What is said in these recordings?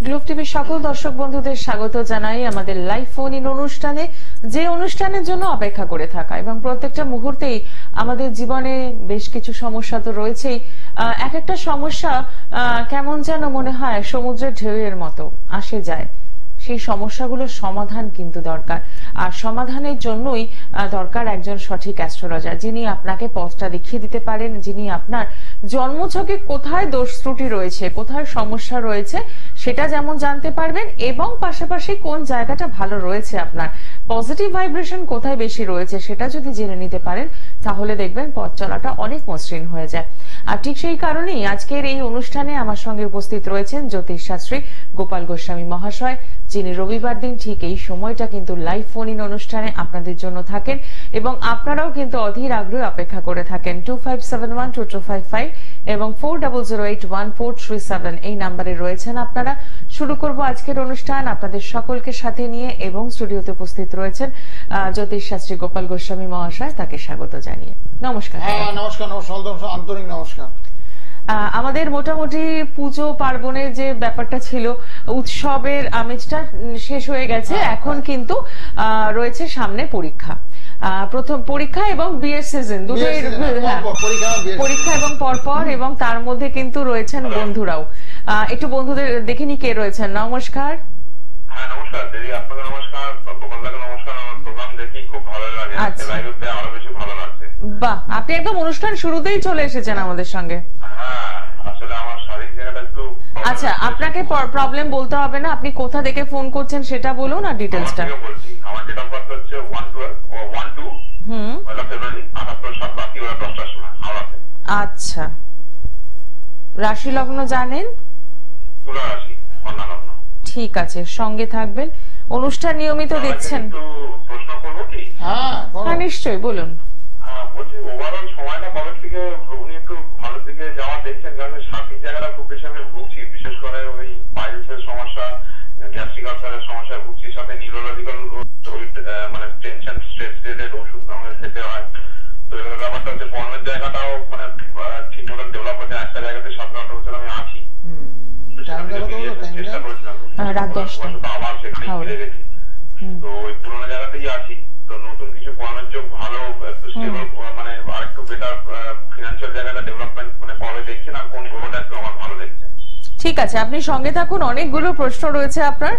Globe টিভির সকল দর্শক বন্ধুদের স্বাগত জানাই আমাদের লাইভ ফোন ইন অনুষ্ঠানে, যে অনুষ্ঠানের জন্য অপেক্ষা করে থাকা এবং প্রত্যেকটা মুহূর্তেই আমাদের জীবনে বেশ কিছু সমস্যা তো রয়েছেই। এক একটা সমস্যা কেমন যেন মনে হয় সমুদ্রের ঢেউয়ের মতো আসে যায়। সেই সমস্যাগুলোর সমাধান কিন্তু দরকার, আর সমাধানের জন্যই দরকার একজন সঠিক অ্যাস্ট্রোলজার, যিনি আপনাকে পথটা দেখিয়ে দিতে পারেন, যিনি আপনার জন্মছকে কোথায় দোষ ত্রুটি রয়েছে, কোথায় সমস্যা রয়েছে সেটা যেমন জানতে পারবেন, এবং পাশাপাশি কোন জায়গাটা ভালো রয়েছে, আপনার পজিটিভ ভাইব্রেশন কোথায় বেশি রয়েছে সেটা যদি জেনে নিতে পারেন, তাহলে দেখবেন পথ চলাটা অনেক মসৃণ হয়ে যায়। আর ঠিক সেই কারণেই আজকের এই অনুষ্ঠানে আমার সঙ্গে উপস্থিত রয়েছেন জ্যোতিষ শাস্ত্রী গোপাল গোস্বামী মহাশয়, যিনি রবিবার দিন ঠিক এই সময়টা কিন্তু লাইভ ফোন ইন অনুষ্ঠানে আপনাদের জন্য থাকেন, এবং আপনারাও কিন্তু অধীর আগ্রহে অপেক্ষা করে থাকেন। 25712255 এবং 40081437 এই নাম্বারে রয়েছেন আপনারা। শুরু করব আজকের অনুষ্ঠান আপনাদের সকলকে সাথে নিয়ে, এবং স্টুডিওতে উপস্থিত রয়েছেন জ্যোতিষ শাস্ত্রী গোপাল গোস্বামী মহাশয়, তাকে স্বাগত জানিয়ে। নমস্কার। নমস্কার। আন্তরিক নমস্কার। আমাদের মোটামুটি পুজো পার্বণের যে ব্যাপারটা ছিল, উৎসবের আমেজটা শেষ হয়ে গেছে, এখন কিন্তু রয়েছে সামনে পরীক্ষা, প্রথম পরীক্ষা এবং বিয়ের সিজন দুটোই, পরীক্ষা এবং পরপর, এবং তার মধ্যে কিন্তু রয়েছেন বন্ধুরাও। একটু বন্ধুদের দেখে নি কে রয়েছেন। নমস্কার। হ্যাঁ নমস্কার দিদি, আপনাকে নমস্কার, গোপালদাকে নমস্কার। আমার প্রোগ্রাম দেখি খুব ভালো লাগে, লাইভে আরো বেশি ভালো লাগছে। বাহ, আপনি একদম অনুষ্ঠান শুরুতেই চলে এসেছেন আমাদের সঙ্গে। হ্যাঁ আসলে আমার শারীরিক জায়গাটা একটু। আচ্ছা, আপনাকে প্রবলেম বলতে হবে না, আপনি কোথা থেকে ফোন করছেন সেটা বলুন আর ডিটেইলসটা। বলছি, আমার ডেট অফ বার্থ হচ্ছে 1/12 ফেব্রুয়ারি 78 বাকি ওরা 10টার সময় হাওড়াতে। আচ্ছা, রাশি লগ্ন জানেন? তুলা রাশি, কন্যা লগ্ন। ঠিক আছে, সঙ্গে থাকবেন। অনুষ্ঠান নিয়মিত দেখছেন? একটু প্রশ্ন করবো কি? হ্যাঁ নিশ্চয়ই, বলুন। বলছি ওভারঅল সময়টা কবে থেকে উনি একটু ভালো দিকে যাওয়া দেখছেন? কারণ শারীরিক জায়গাটা খুব বেশি আমি ভুগছি, বিশেষ করে ওই পাইলসের সমস্যা, গ্যাস্ট্রিক আলসারের সমস্যা ভুগছি, সাথে নিউরোলজিক্যাল মানে টেনশন স্ট্রেস রিলেটেড ওষুধ আমাদের খেতে হয়। তো এবার ব্যাপারটা হচ্ছে কর্মের জায়গাটাও মানে ঠিক মতন ডেভেলপ হচ্ছে। একটা জায়গাতে 7-8 বছর আমি আছি, চেষ্টা করছিলাম, আবার সেখানে ফিরে গেছি। তো ওই পুরোনো জায়গাতেই আছি। তো নতুন কিছু কর্মের যোগ ভালো, একটু স্টেবল, মানে আর একটু বেটার ফিনান্সিয়াল জায়গাটা ডেভেলপমেন্ট মানে কবে দেখছেন, আর কোন গ্রহটা একটু আমার ভালো দেখছেন? ঠিক আছে, আপনি সঙ্গে থাকুন, অনেকগুলো প্রশ্ন রয়েছে আপনার।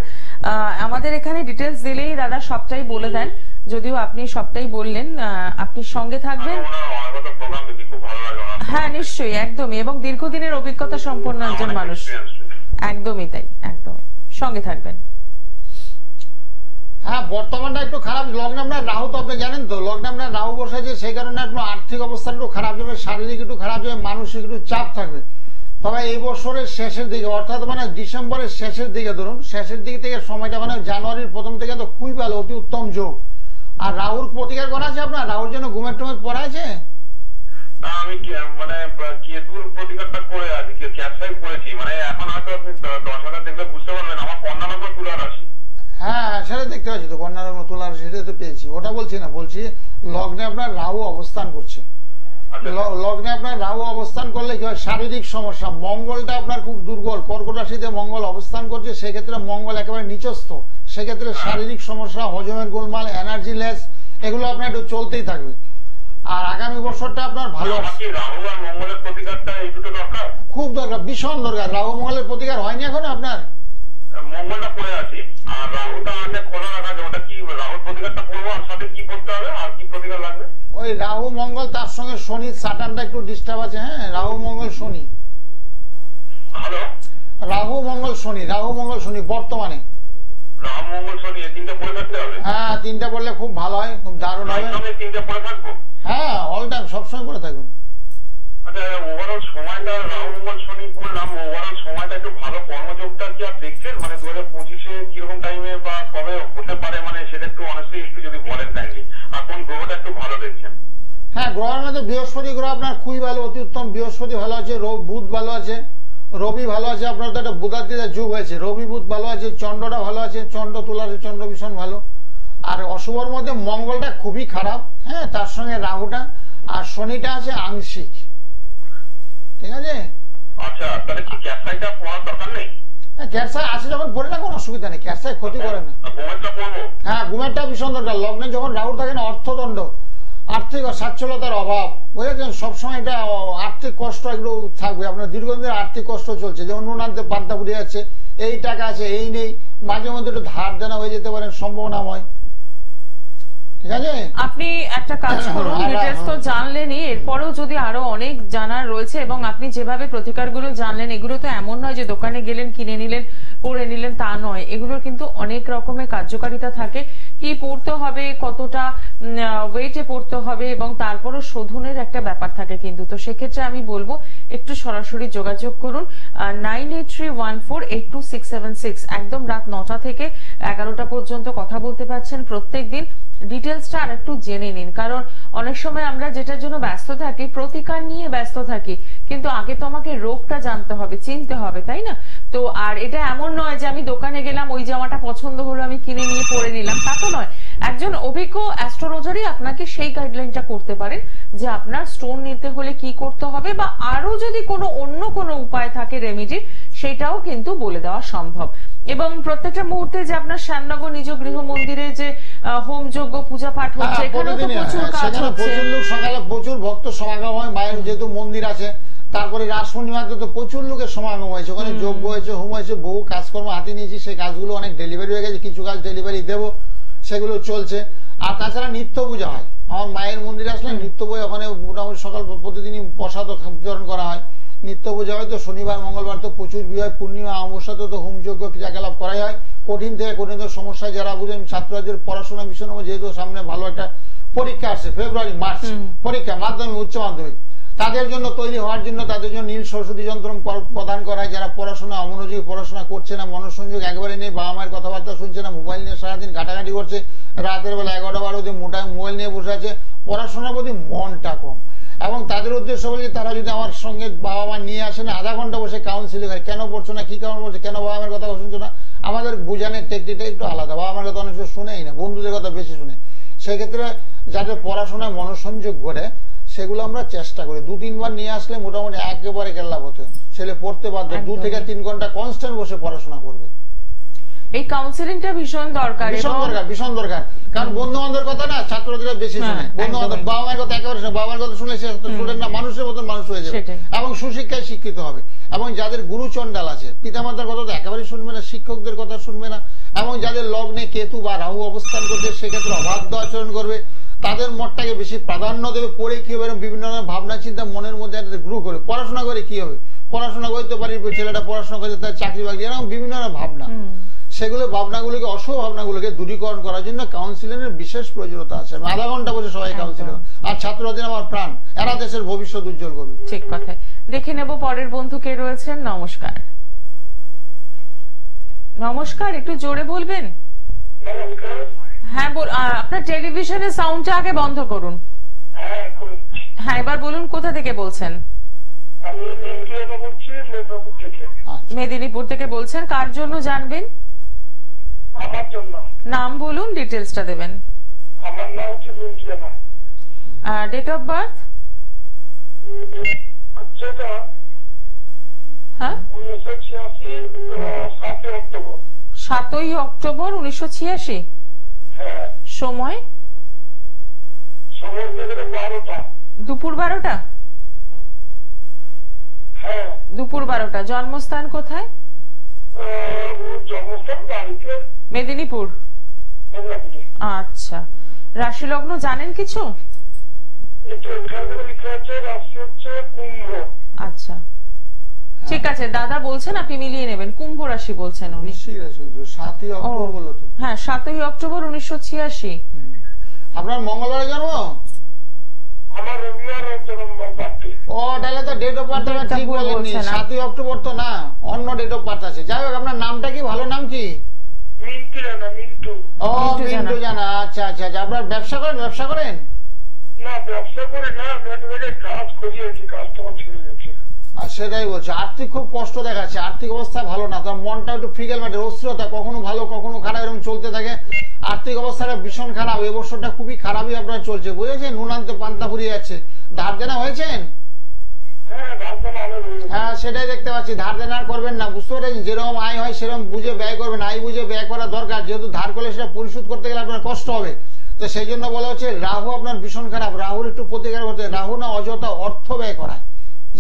আমাদের এখানে ডিটেলস দিলেই দাদা সবটাই বলে দেন, যদিও আপনি সবটাই বললেন। আপনি সঙ্গে থাকবেন। হ্যাঁ নিশ্চয়ই, একদমই, এবং দীর্ঘদিনের অভিজ্ঞতা সম্পন্ন একজন মানুষ। একদমই তাই, একদমই, সঙ্গে থাকবেন। হ্যাঁ, বর্তমানটা একটু খারাপ। লগ্নে আপনার রাহু, তো আপনি জানেন তো, লগ্নে আপনার রাহু বসেছে, সেই কারণে আপনার আর্থিক অবস্থা একটু খারাপ যাবে, শারীরিক একটু খারাপ যাবে, মানসিক একটু চাপ থাকবে। তবে এই বছরের শেষের দিকে, অর্থাৎ মানে ডিসেম্বরের শেষের দিকে ধরুন, শেষের দিক থেকে সময়টা মানে জানুয়ারির প্রথম থেকে তো খুবই ভালো, অতি উত্তম যোগ। আর রাহুর প্রতিকার করা আছে আপনার? রাহুর জন্য ঘুমের টুমের পড়া আছে? আমি মানে কেতুর প্রতিকারটা করে আছি, ক্যাপসাই করেছি, মানে এখন হয়তো আপনি 10,000 দেখলে বুঝতে পারবেন আমার কন্যা লগ্ন তুলা রাশি। হ্যাঁ সেটা দেখতে পাচ্ছি তো, কন্যা লগ্ন তুলা রাশিতে তো পেয়েছি, ওটা বলছি না, বলছি লগ্নে আপনার রাহু অবস্থান করছে। লগ্নে আপনার রাহু অবস্থান করলে কি হয়, শারীরিক সমস্যা, মঙ্গলটা আপনার খুব দুর্বল, কর্কট রাশিতে মঙ্গল অবস্থান করছে, সেক্ষেত্রে মঙ্গল একেবারে নিচস্থ, সেক্ষেত্রে শারীরিক সমস্যা, হজমের গোলমাল, এনার্জি লেস, এগুলো আপনার একটু চলতেই থাকবে। আর আগামী বছরটা আপনার ভালো, খুব দরকার, ভীষণ দরকার। রাহু মঙ্গলের প্রতিকার হয়নি এখন আপনার? মঙ্গলটা পড়ে আছি আর রাহুটা আছে খোলা রাখা আছে, ওটা কি রাহুর প্রতিকারটা করবো, আর সাথে কি করতে হবে, আর কি প্রতিকার লাগবে? ওই রাহু মঙ্গল, তার সঙ্গে শনি, সাটানটা একটু ডিস্টার্ব আছে। হ্যাঁ, রাহু মঙ্গল শনি, হ্যালো, রাহু মঙ্গল শনি, রাহু মঙ্গল শনি বর্তমানে। রাহু মঙ্গল শনি এই তিনটা পড়ে থাকতে হবে? হ্যাঁ, তিনটা পড়লে খুব ভালো হয়, খুব দারুণ হবে। তিনটা পড়ে থাকবো? হ্যাঁ, অল টাইম, সবসময় পড়ে থাকবেন। আচ্ছা, ওভারঅল সময়টা রাহু মঙ্গল শনি পড়লাম, ওভারঅল সময়টা একটু ভালো, কর্মযোগটা কি আর দেখছেন মানে 2025-এ কিরকম টাইমে বা কবে হতে পারে, মানে সেটা একটু অনেস্টলি একটু যদি বলেন কাইন্ডলি, আর কোন গ্রহটা একটু ভালো দেখছেন? হ্যাঁ, গ্রহের মধ্যে বৃহস্পতি গ্রহ আপনার খুবই ভালো, অতি উত্তম। বৃহস্পতি ভালো আছে, বুধ ভালো আছে, রবি ভালো আছে, আপনার তো একটা বুধাদিতার যুগ হয়েছে, রবি বুধ ভালো আছে, চন্দ্রটা ভালো আছে, চন্দ্র তুলা আছে, চন্দ্র ভীষণ ভালো। আর অশুভর মধ্যে মঙ্গলটা খুবই খারাপ, হ্যাঁ, তার সঙ্গে রাহুটা, আর শনিটা আছে আংশিক। ঠিক আছে, আচ্ছা, তাহলে কি ক্যাপসাইটা পড়ার দরকার নেই? ক্যারসায় আছে যখন পড়ে না কোনো অসুবিধা নেই, ক্যারসায় ক্ষতি করে না। হ্যাঁ, ঘুমেরটা ভীষণ দরকার। লগ্নে যখন রাহু থাকে না, অর্থদণ্ড, আর্থিক সচ্ছলতার অভাব, বুঝেছেন, সবসময় এটা আর্থিক কষ্ট একটু থাকবে আপনার। দীর্ঘদিনের আর্থিক কষ্ট চলছে, যেমন নুন আনতে পান্তা ফুরিয়ে যাচ্ছে, এই টাকা আছে এই নেই, মাঝে মধ্যে একটু ধার দেনা হয়ে যেতে পারেন, সম্ভাবনাময়। ঠিক আছে, আপনি একটা কাজ করুন, ডিটেলস তো জানলেনই, এরপরেও যদি আরো অনেক জানার রয়েছে এবং আপনি যেভাবে প্রতিকারগুলো জানলেন, এগুলো তো এমন নয় যে দোকানে গেলেন কিনে নিলেন পরে নিলেন, তা নয়। এগুলোর কিন্তু অনেক রকমের কার্যকারিতা থাকে। কি পড়তে হবে, কতটা ওয়েটে পড়তে হবে, এবং তারপরও শোধনের একটা ব্যাপার থাকে কিন্তু। তো সেক্ষেত্রে আমি বলবো একটু সরাসরি যোগাযোগ করুন 9831482676। একদম রাত 9টা থেকে 11টা পর্যন্ত কথা বলতে পারছেন প্রত্যেক দিন। ডিটেলসটা আর একটু জেনে নিন, কারণ অনেক সময় আমরা যেটার জন্য ব্যস্ত থাকি, প্রতিকার নিয়ে ব্যস্ত থাকি, কিন্তু আগে তো আমাকে রোগটা জানতে হবে, চিনতে হবে, তাই না? তো আর এটা এমন নয় যে আমি দোকানে গেলাম, ওই জামাটা পছন্দ হলো, আমি কিনে নিয়ে পরে নিলাম, তা তো নয়। একজন অভিজ্ঞ অ্যাস্ট্রোলজারই আপনাকে সেই গাইডলাইনটা করতে পারেন যে আপনার স্টোন নিতে হলে কি করতে হবে, বা আরো যদি কোনো অন্য কোনো উপায় থাকে রেমিডির, সেটাও কিন্তু বলে দেওয়া সম্ভব। এবং প্রত্যেকটা মুহূর্তে যে আপনার শ্যামনগর নিজ গৃহ মন্দিরে যে হোম যজ্ঞ পূজা পাঠ হচ্ছে, এখানেও তো প্রচুর কাজ হচ্ছে, প্রচুর লোক, সকালে প্রচুর ভক্ত সমাগম হয়, মায়ের যেহেতু মন্দির আছে। তারপরে রাস পূর্ণিমাতে তো প্রচুর লোকের সমাগম হয়েছে, ওখানে যজ্ঞ হয়েছে, হোম হয়েছে, বহু কাজকর্ম হাতে নিয়েছি, সেই কাজগুলো অনেক ডেলিভারি হয়ে গেছে, কিছু কাজ ডেলিভারি দেবো, সেগুলো চলছে। আর তাছাড়া নিত্য পূজা হয়, আমার মায়ের মন্দিরে আসলে নিত্য পূজা, ওখানে মোটামুটি সকাল প্রতিদিনই প্রসাদ বিতরণ করা হয়, নিত্য পূজা হয়। তো শনিবার মঙ্গলবার তো প্রচুর ভিড় হয়, পূর্ণিমা অমাবস্যাতে তো হোমযজ্ঞ ক্রিয়াকলাপ করাই হয়। কঠিন থেকে কঠিন সমস্যায় যারা বুঝেন, ছাত্রছাত্রীদের পড়াশোনা বিষয় নেবো, যেহেতু সামনে ভালো একটা পরীক্ষা আসছে, ফেব্রুয়ারি মার্চ পরীক্ষা, মাধ্যমিক উচ্চ মাধ্যমিক, তাদের জন্য তৈরি হওয়ার জন্য তাদের জন্য নীল সরস্বতী যন্ত্র প্রদান করা হয়। যারা পড়াশোনা অমনোযোগী, পড়াশোনা করছে না, মনোসংযোগ একেবারে নেই, বাবা মায়ের কথাবার্তা শুনছে না, মোবাইল নিয়ে সারাদিন ঘাটাঘাটি করছে, রাতের বেলা 11টা-12 অবধি মোটাই মোবাইল নিয়ে বসে আছে, পড়াশোনার প্রতি মনটা কম। এবং তাদের উদ্দেশ্য বলে তারা যদি আমার সঙ্গে বাবা মা নিয়ে আসেন, আধা ঘন্টা বসে কাউন্সিলিং হয়, কেন পড়ছো না, কি কারণ বলছে, কেন বাবা মায়ের কথা শুনছো না, আমাদের বোঝানোর টেকনিকটা একটু আলাদা। বাবা মায়ের কথা অনেক সময় শুনেই না, বন্ধুদের কথা বেশি শুনে। সেক্ষেত্রে যাদের পড়াশোনায় মনোসংযোগ করে, সেগুলো আমরা চেষ্টা করি 2-3 বার নিয়ে আসলে মোটামুটি একেবারে কেল্লাপ হতে ছেলে পড়তে বাধ্য। 2 থেকে 3 ঘন্টা কনস্ট্যান্ট বসে পড়াশোনা করবে। এই কাউন্সিলিংটা ভীষণ দরকার, ভীষণ দরকার। কারণ বন্ধু বান্ধবের কথা না ছাত্রছাত্রীরা বেশি শুনে, বন্ধু বান্ধব, বাবা মায়ের কথা একেবারে শুনে, বাবা মায়ের কথা শুনলে সে স্টুডেন্ট না, মানুষের মতন মানুষ হয়ে যাবে এবং সুশিক্ষায় শিক্ষিত হবে। এবং যাদের গুরুচণ্ডাল আছে, পিতামাতার কথা তো একেবারে শুনবে না, শিক্ষকদের কথা শুনবে না, এবং যাদের লগ্নে কেতু বা রাহু অবস্থান করছে, সেক্ষেত্রে অবাধ্য আচরণ করবে, তাদের মতটাকে বেশি প্রাধান্য দেবে, পড়ে কি হবে, বিভিন্ন ধরনের ভাবনা চিন্তা মনের মধ্যে গ্রু করে, পড়াশোনা করে কি হবে, পড়াশোনা করতে পারি, ছেলেটা পড়াশোনা করতে তার চাকরি বাকরি, এরকম বিভিন্ন ধরনের ভাবনা। সেগুলো ভাবনাগুলোকে, অশুভ ভাবনাগুলোকে দূরীকরণ করার জন্য কাউন্সিলিং এর বিশেষ প্রয়োজনীয়তা আছে। আধা ঘন্টা বসে সবাই কাউন্সিলিং, আর ছাত্রছাত্রীরা আমার প্রাণ, এরা দেশের ভবিষ্যৎ উজ্জ্বল করবে। ঠিক কথা। দেখে নেব পরের বন্ধু কে রয়েছেন। নমস্কার। নমস্কার, একটু জোরে বলবেন। হ্যাঁ, আপনার টেলিভিশনের সাউন্ডটা আগে বন্ধ করুন। হ্যাঁ, এবার বলুন, কোথা থেকে বলছেন? মেদিনীপুর থেকে বলছেন। কার জন্য জানবেন? আমার জন্য। নাম বলুন, ডিটেলসটা দেবেন। আমার নাম হচ্ছে রঞ্জিনা। Date of birth? হ্যাঁ, 7ই অক্টোবর 1986। হ্যাঁ। সময়? দুপুর 12টা? হ্যাঁ, দুপুর 12টা। জন্মস্থান কোথায়? মেদিনীপুর। আচ্ছা, রাশি লগ্ন জানেন কিছু? আচ্ছা, ঠিক আছে, দাদা বলছেন, আপনি মিলিয়ে নেবেন। কুম্ভ রাশি বলছেন উনি। 7ই অক্টোবর বললো তো? হ্যাঁ, 7ই অক্টোবর 1986। আপনার মঙ্গলবারে জন্ম? আমার রবিবার জন্ম। ও, তাহলে তো ডেট অফ বার্থ ঠিক বলেননি, 7ই অক্টোবর তো না, অন্য ডেট অফ বার্থ আছে। যাই হোক, আপনার নামটা কি, ভালো নাম কি? মিন্টু জানা। মিন্টু। ও, মিন্টু জানা। আচ্ছা আচ্ছা আচ্ছা। আপনার ব্যবসা করেন? ব্যবসা করেন না, ব্যবসা করে না, আমি একটা জায়গায় কাজ করিয়েছি, কাজটা ছেড়ে গেছি। আর সেটাই বলছে, আর্থিক খুব কষ্ট দেখাচ্ছে, আর্থিক অবস্থা ভালো না, তার মনটা একটু ফিকেল ম্যাটে, অস্থিরতা, কখনো ভালো কখনো খারাপ, এরকম চলতে থাকে। আর্থিক অবস্থাটা ভীষণ খারাপ, এই বছরটা খুবই খারাপই আপনার চলছে, বুঝেছেন? নুন আনতে পান্তা ফুরিয়ে যাচ্ছে। ধার দেনা হয়েছেন? হ্যাঁ ধার দেনা অনেক হয়ে গেছে। হ্যাঁ সেটাই দেখতে পাচ্ছি, ধার দেনা আর করবেন না, বুঝতে পারছেন? যেরকম আয় হয় সেরকম বুঝে ব্যয় করবেন, আয় বুঝে ব্যয় করা দরকার, যেহেতু ধার করলে সেটা পরিশোধ করতে গেলে আপনার কষ্ট হবে। তো সেই জন্য বলা হচ্ছে রাহু আপনার ভীষণ খারাপ, রাহুর একটু প্রতিকার করতে। রাহু না অযথা অর্থ ব্যয় করায়,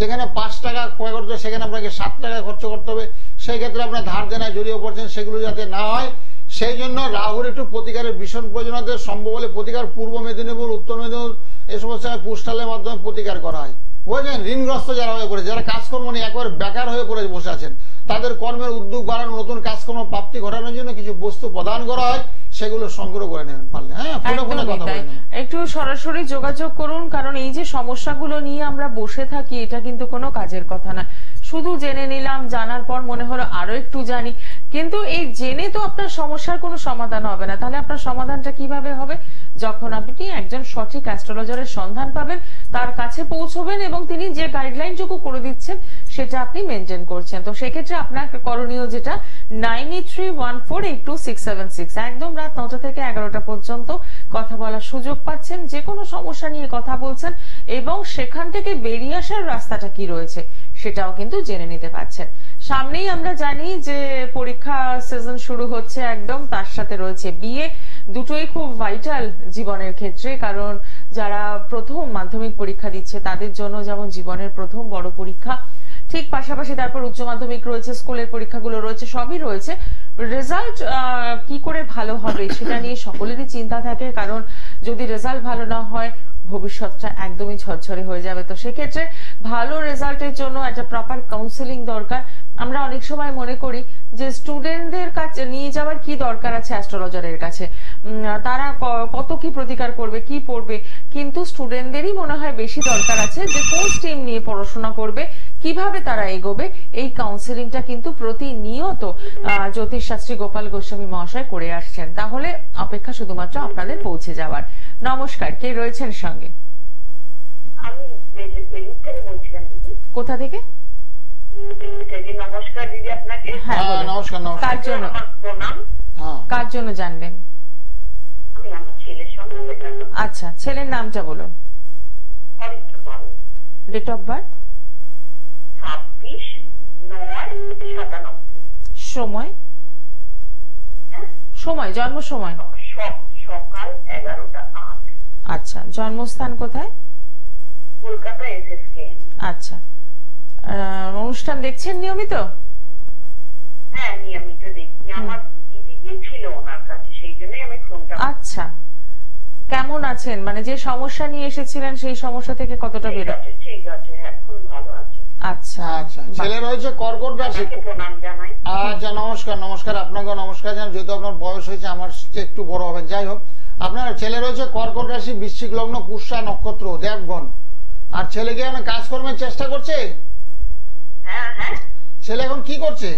যেখানে 5 টাকা ক্ষয় করতে সেখানে আপনাকে 7 টাকা খরচ করতে হবে, সেই ক্ষেত্রে আপনার ধার দেনায় জড়িয়ে পড়ছেন, সেগুলো যাতে না হয় সেই জন্য রাহুর একটু প্রতিকারের ভীষণ প্রয়োজন আছে। সম্ভব হলে প্রতিকার পূর্ব মেদিনীপুর, উত্তর মেদিনীপুর এই সমস্ত পোস্টালের মাধ্যমে প্রতিকার করা হয়, বুঝলেন? ঋণগ্রস্ত যারা হয়ে পড়ে, যারা কাজকর্ম নিয়ে একবার বেকার হয়ে পড়ে বসে আছেন, তাদের কর্মের উদ্যোগ বাড়ানো, নতুন কাজকর্ম প্রাপ্তি ঘটানোর জন্য কিছু বস্তু প্রদান করা হয়, সেগুলো সংগ্রহ করে নেবেন পারলে। হ্যাঁ, ফোনে ফোনে কথা বলে নেবেন। একটু সরাসরি যোগাযোগ করুন, কারণ এই যে সমস্যাগুলো নিয়ে আমরা বসে থাকি এটা কিন্তু কোনো কাজের কথা না। শুধু জেনে নিলাম, জানার পর মনে হলো আরো একটু জানি, কিন্তু এই জেনে তো আপনার সমস্যার কোনো সমাধান হবে না। তাহলে আপনার সমাধানটা কিভাবে হবে? যখন আপনি একজন সঠিক অ্যাস্ট্রোলজারের সন্ধান পাবেন, তার কাছে পৌঁছবেন এবং তিনি যে গাইডলাইনটুকু করে দিচ্ছেন সেটা আপনি মেনটেন করছেন। তো সেক্ষেত্রে আপনার করণীয় যেটা 9831482676, একদম রাত 9টা থেকে 11টা পর্যন্ত কথা বলার সুযোগ পাচ্ছেন, যে কোনো সমস্যা নিয়ে কথা বলছেন এবং সেখান থেকে বেরিয়ে আসার রাস্তাটা কি রয়েছে সেটাও কিন্তু জেনে নিতে পারছেন। সামনেই আমরা জানি যে পরীক্ষা সিজন শুরু হচ্ছে, একদম তার সাথে রয়েছে বিয়ে, দুটোই খুব ভাইটাল জীবনের ক্ষেত্রে, কারণ যারা প্রথম মাধ্যমিক পরীক্ষা দিচ্ছে তাদের জন্য যেমন জীবনের প্রথম বড় পরীক্ষা, ঠিক পাশাপাশি তারপর উচ্চ মাধ্যমিক রয়েছে, স্কুলের পরীক্ষাগুলো রয়েছে, সবই রয়েছে। রেজাল্ট কি করে ভালো হবে সেটা নিয়ে সকলেরই চিন্তা থাকে, কারণ যদি রেজাল্ট ভালো না হয় ভবিষ্যৎটা একদমই ঝরঝরে হয়ে যাবে। তো সেক্ষেত্রে ভালো রেজাল্টের জন্য একটা প্রপার কাউন্সেলিং দরকার। আমরা অনেক সময় মনে করি যে স্টুডেন্টদের কাছে নিয়ে যাওয়ার কি দরকার আছে অ্যাস্ট্রোলজারের কাছে, তারা কত কি প্রতিকার করবে, কি পড়বে, কিন্তু স্টুডেন্টদেরই মনে হয় বেশি দরকার আছে যে কোন স্ট্রিম নিয়ে পড়াশোনা করবে, কিভাবে তারা এগোবে। এই কাউন্সেলিংটা কিন্তু প্রতিনিয়ত জ্যোতিষশাস্ত্রী গোপাল গোস্বামী মহাশয় করে আসছেন। তাহলে অপেক্ষা শুধুমাত্র আপনাদের পৌঁছে যাওয়ার। নমস্কার, কে রয়েছেন সঙ্গে? আমি বেলুর থেকে বলছিলাম দিদি। কোথা থেকে? নমস্কার দিদি আপনাকে। হ্যাঁ, নমস্কার। নমস্কার। কার জন্য? প্রণাম। কার জন্য জানবেন? আমি আমার ছেলের সঙ্গে। আচ্ছা, ছেলের নামটা বলুন। Aritra Pal. Date of birth? 26/9/97। সময়? সময়, জন্ম সময়? সকাল 11টা 8। আচ্ছা, জন্মস্থান কোথায়? কলকাতা SSK। আচ্ছা, অনুষ্ঠান দেখছেন নিয়মিত? হ্যাঁ, নিয়মিত দেখি। আমার দিদি গেছিল ওনার কাছে, সেই জন্যই আমি ফোনটা। আচ্ছা, কেমন আছেন? মানে যে সমস্যা নিয়ে এসেছিলেন সেই সমস্যা থেকে কতটা বেরো? ঠিক আছে, এখন ভালো আছে। আচ্ছা আচ্ছা, ছেলে রয়েছে কর্কট রাশি। প্রণাম জানাই। আচ্ছা, নমস্কার। নমস্কার, আপনাকে নমস্কার জানাই, যেহেতু আপনার বয়স হয়েছে, আমার চেয়ে একটু বড় হবেন। যাই হোক, আপনার ছেলে রয়েছে কর্কট রাশি, বৃশ্চিক লগ্ন, পুষ্যা নক্ষত্র, দেবগণ। আর ছেলেকে আমি কাজকর্মের চেষ্টা করছে? হ্যাঁ হ্যাঁ। ছেলে এখন কি করছে?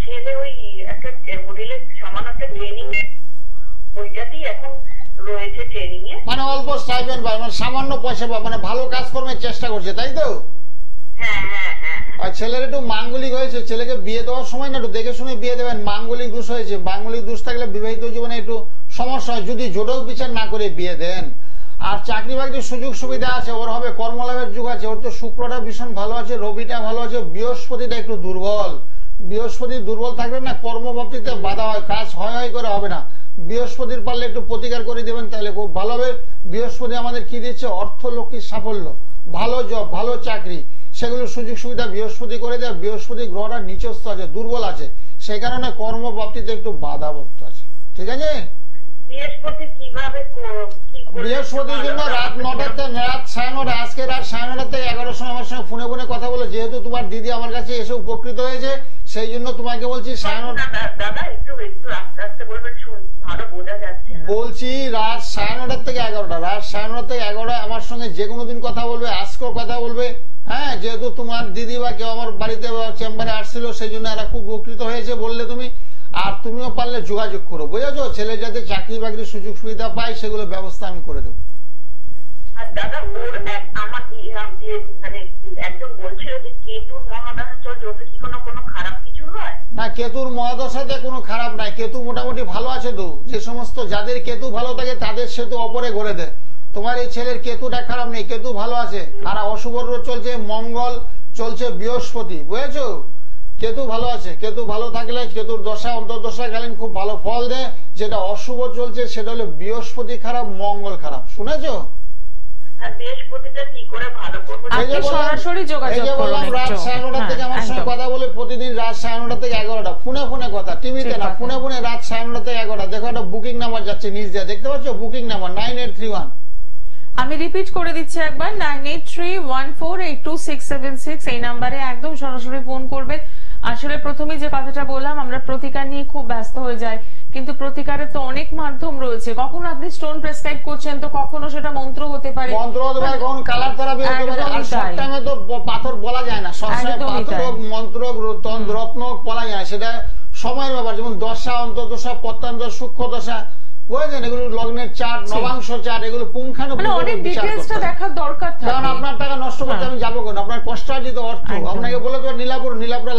ছেলে ওই একটা হোটেলের সামান্য একটা ট্রেনিং, ওইটাতেই এখন রয়েছে ট্রেনিং এ। মানে অল্প স্টাইপেন্ড পায়, মানে সামান্য পয়সা পায়, মানে ভালো কাজকর্মের চেষ্টা করছে, তাই তো? হ্যাঁ হ্যাঁ হ্যাঁ। আর ছেলের একটু মাঙ্গলিক হয়েছে, ছেলেকে বিয়ে দেওয়ার সময় না একটু দেখে শুনে বিয়ে দেবেন। মাঙ্গলিক দোষ হয়েছে, মাঙ্গলিক দোষ থাকলে বিবাহিত জীবনে একটু সমস্যা হয়, যদি জোটক বিচার না করে বিয়ে দেন। আর চাকরি বাকরির সুযোগ সুবিধা আছে, ওর হবে কর্মলাভের যুগ আছে, ওর তো শুক্রটা ভীষণ ভালো আছে, রবিটা ভালো আছে, বৃহস্পতিটা একটু দুর্বল। বৃহস্পতি দুর্বল থাকলে না কর্মপ্রাপ্তিতে বাধা হয়, কাজ হয় করে হবে না। বৃহস্পতির পারলে একটু প্রতিকার করে দেবেন, তাহলে খুব ভালো হবে। বৃহস্পতি আমাদের কি দিচ্ছে? অর্থ, লক্ষ্মীর সাফল্য, ভালো জব, ভালো চাকরি, সেগুলো সুযোগ সুবিধা বৃহস্পতি করে দেয়। বৃহস্পতি গ্রহটা নিচস্থ আছে, দুর্বল আছে, সেই কারণে কর্মপ্রাপ্তিতে একটু বাধাপ্রাপ্ত আছে। ঠিক আছে? বৃহস্পতির জন্য রাত 9:30, আজকে রাত 9:30 থেকে 11টার সময় আমার সঙ্গে ফোনে ফোনে কথা বলে, যেহেতু তোমার দিদি আমার কাছে এসে উপকৃত হয়েছে, সেই জন্য তোমাকে বলছি 9:30 বলছি রাত 9:30 থেকে 11টা, রাত 9:30 থেকে 11টা আমার সঙ্গে যে কোনো দিন কথা বলবে, আজকেও কথা বলবে। হ্যাঁ, যেহেতু তোমার দিদি বা কেউ আমার বাড়িতে চেম্বারে আসছিল, সেই জন্য এরা খুব উপকৃত হয়েছে বললে তুমি। আর তুমিও পারলে যোগাযোগ করো, বুঝেছো? ছেলে যাতে চাকরি বাকরির সুযোগ সুবিধা পায়, সেগুলো ব্যবস্থা আমি করে দেবো। না, কেতুর মহাদশাতে কোনো খারাপ নাই, কেতু মোটামুটি ভালো আছে তো। যে সমস্ত যাদের কেতু ভালো থাকে তাদের সেতু অপরে গড়ে দেয়। তোমার এই ছেলের কেতুটা খারাপ নেই, কেতু ভালো আছে। আর অশুভ গ্রহ চলছে মঙ্গল, চলছে বৃহস্পতি, বুঝেছো? কেতু ভালো আছে। কেতু ভালো থাকলে কেতুর দশা অন্তর্দশাকালীন খুব ভালো ফল দেয়। যেটা অশুভ চলছে সেটা হলো বৃহস্পতি খারাপ, মঙ্গল খারাপ, শুনেছো? বৃহস্পতিটা কি করে ভালো করবো? সরাসরি যোগাযোগ করুন। রাত 9:30 থেকে আমার সঙ্গে কথা বলে প্রতিদিন রাত 9:30 থেকে 11টা ফোনে কথা, টিভিতে না, ফোনে রাত 9:30 থেকে 11টা। দেখো একটা বুকিং নাম্বার যাচ্ছে নিচ দিয়ে, দেখতে পাচ্ছ? Booking number 9831। আমি রিপিট করে দিচ্ছি একবার, 9831482676। এই নাম্বারে একদম সরাসরি ফোন করবেন। আসলে প্রথমে যে কথাটা বললাম, আমরা প্রতিকার নিয়ে খুব ব্যস্ত হয়ে যাই, কিন্তু প্রতিকারের তো অনেক মাধ্যম রয়েছে। কখনো আপনি স্টোন প্রেসক্রাইব করছেন, তো কখনো সেটা মন্ত্র হতে পারে, কখনো কালার থেরাপি হতে পারে। আর সব টাইমে তো পাথর বলা যায় না, সবসময় পাথর মন্ত্র রত্ন বলা যায়, সেটা সময়ের ব্যাপার। যেমন দশা, অন্তর্দশা, প্রত্যন্ত, সূক্ষ্ম দশা, বুঝলেন? এগুলো লগ্নের চার্ট, নবাংশ চার্ট, এগুলো পুঙ্খানুপুঙ্খভাবে বিচার করতে হবে। দেখার দরকার থাকে, কারণ আপনার টাকা নষ্ট করতে আমি যাবো কেন? আপনার কষ্টার্জিত অর্থ আপনাকে বলে দেবো নীলাপুর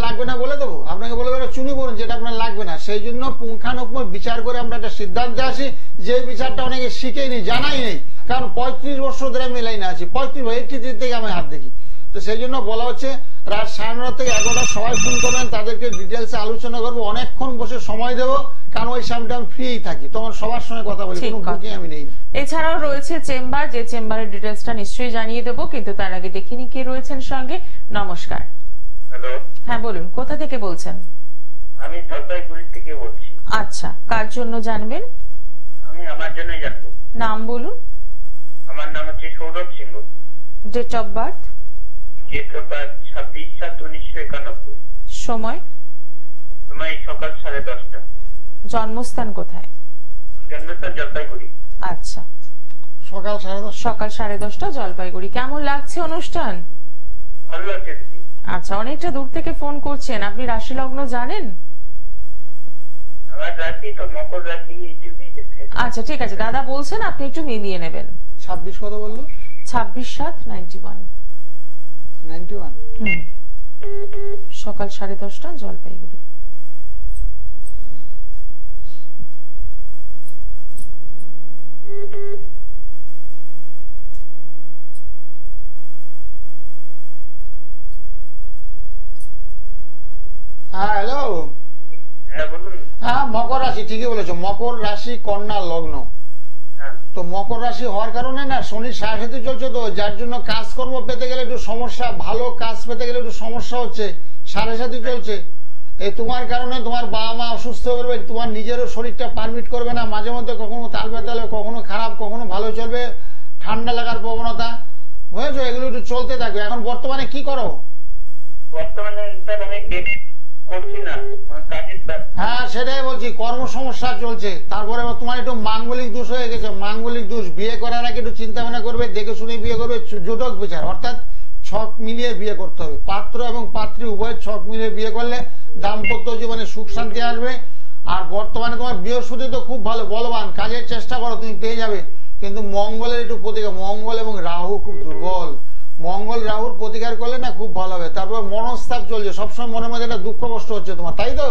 লাগবে না বলে দেবো, আপনাকে বলে দেবো চুনি বলুন যেটা আপনার লাগবে না। সেই জন্য পুঙ্খানুপুঙ্খ বিচার করে আমরা একটা সিদ্ধান্তে আসি, যে বিচারটা অনেকে শিখেই নেই, জানাই নেই। কারণ 35 বছর ধরে আমি লাইনে আছি, 83 থেকে আমি হাত দেখি। তো সেই জন্য বলা হচ্ছে রাত 9:30 থেকে 11টা সবাই ফোন করবেন, তাদেরকে ডিটেলসে আলোচনা করবো, অনেকক্ষণ বসে সময় দেবো। কারণ ওই সময়টা আমি ফ্রি থাকি, তখন সবার সঙ্গে কথা বলি, কোনো বুকিং আমি নেই। এছাড়াও রয়েছে চেম্বার, যে চেম্বারের ডিটেলসটা নিশ্চয়ই জানিয়ে দেবো, কিন্তু তার আগে দেখিনি কে রয়েছেন সঙ্গে। নমস্কার। হ্যালো, হ্যাঁ বলুন, কোথা থেকে বলছেন? আমি জলপাইগুড়ি থেকে বলছি। আচ্ছা, কার জন্য জানবেন? আমি আমার জন্যই জানবো। নাম বলুন। আমার নাম হচ্ছে Saurabh Singh. Date of birth? Date of birth 26/7/1991। সময়? সময় সকাল 10:30। জন্মস্থান কোথায়? জন্মস্থান জলপাইগুড়ি। আচ্ছা, সকাল 10:30 জলপাইগুড়ি। কেমন লাগছে অনুষ্ঠান? ভালো লাগছে দিদি। আচ্ছা, অনেকটা দূর থেকে ফোন করছেন, আপনি রাশি লগ্ন জানেন? আমার রাশি তো মকর রাশি। আচ্ছা ঠিক আছে, দাদা বলছেন, আপনি একটু মিলিয়ে নেবেন। 26 কত বললো? 26/7/91। সকাল 10:30 জলপাইগুড়ি। হ্যাঁ হ্যালো। হ্যাঁ বলুন। হ্যাঁ, মকর রাশি, ঠিকই বলেছো। মকর রাশি, কন্যা লগ্ন। তো মকর রাশি হওয়ার কারণে না শনির সাড়ে চলছে, তো যার জন্য কাজকর্ম পেতে গেলে একটু সমস্যা, ভালো কাজ পেতে গেলে একটু সমস্যা হচ্ছে, 7.5 চলছে। এই তোমার কারণে তোমার বাবা মা অসুস্থ করবে, তোমার নিজেরও শরীরটা পারমিট করবে না, মাঝে মধ্যে কখনো তাল ব্যথা হবে, কখনো খারাপ, কখনো ভালো চলবে, ঠান্ডা লাগার প্রবণতা, বুঝেছো? এগুলো একটু চলতে থাকবে। এখন বর্তমানে কি করো? বর্তমানে করছি না, হ্যাঁ সেটাই বলছি, কর্ম সমস্যা চলছে। তারপরে তোমার একটু মাঙ্গলিক দোষ হয়ে গেছে। মাঙ্গলিক দোষ, বিয়ে করার আগে একটু চিন্তা ভাবনা করবে, দেখে শুনে বিয়ে করবে, জোটক বিচার, অর্থাৎ ছক মিলিয়ে বিয়ে করতে হবে। পাত্র এবং পাত্রী উভয়ের ছক মিলিয়ে বিয়ে করলে দাম্পত্য জীবনে সুখ শান্তি আসবে। আর বর্তমানে তোমার বৃহস্পতি তো খুব ভালো, বলবান, কাজের চেষ্টা করো, তুমি পেয়ে যাবে। কিন্তু মঙ্গলের একটু প্রতিকার, মঙ্গল এবং রাহু খুব দুর্বল। মঙ্গল রাহুর প্রতিকার করলে না খুব ভালো হবে। তারপর মনস্তাপ চলছে, সবসময় মনের মধ্যে একটা দুঃখ কষ্ট হচ্ছে তোমার, তাই তো?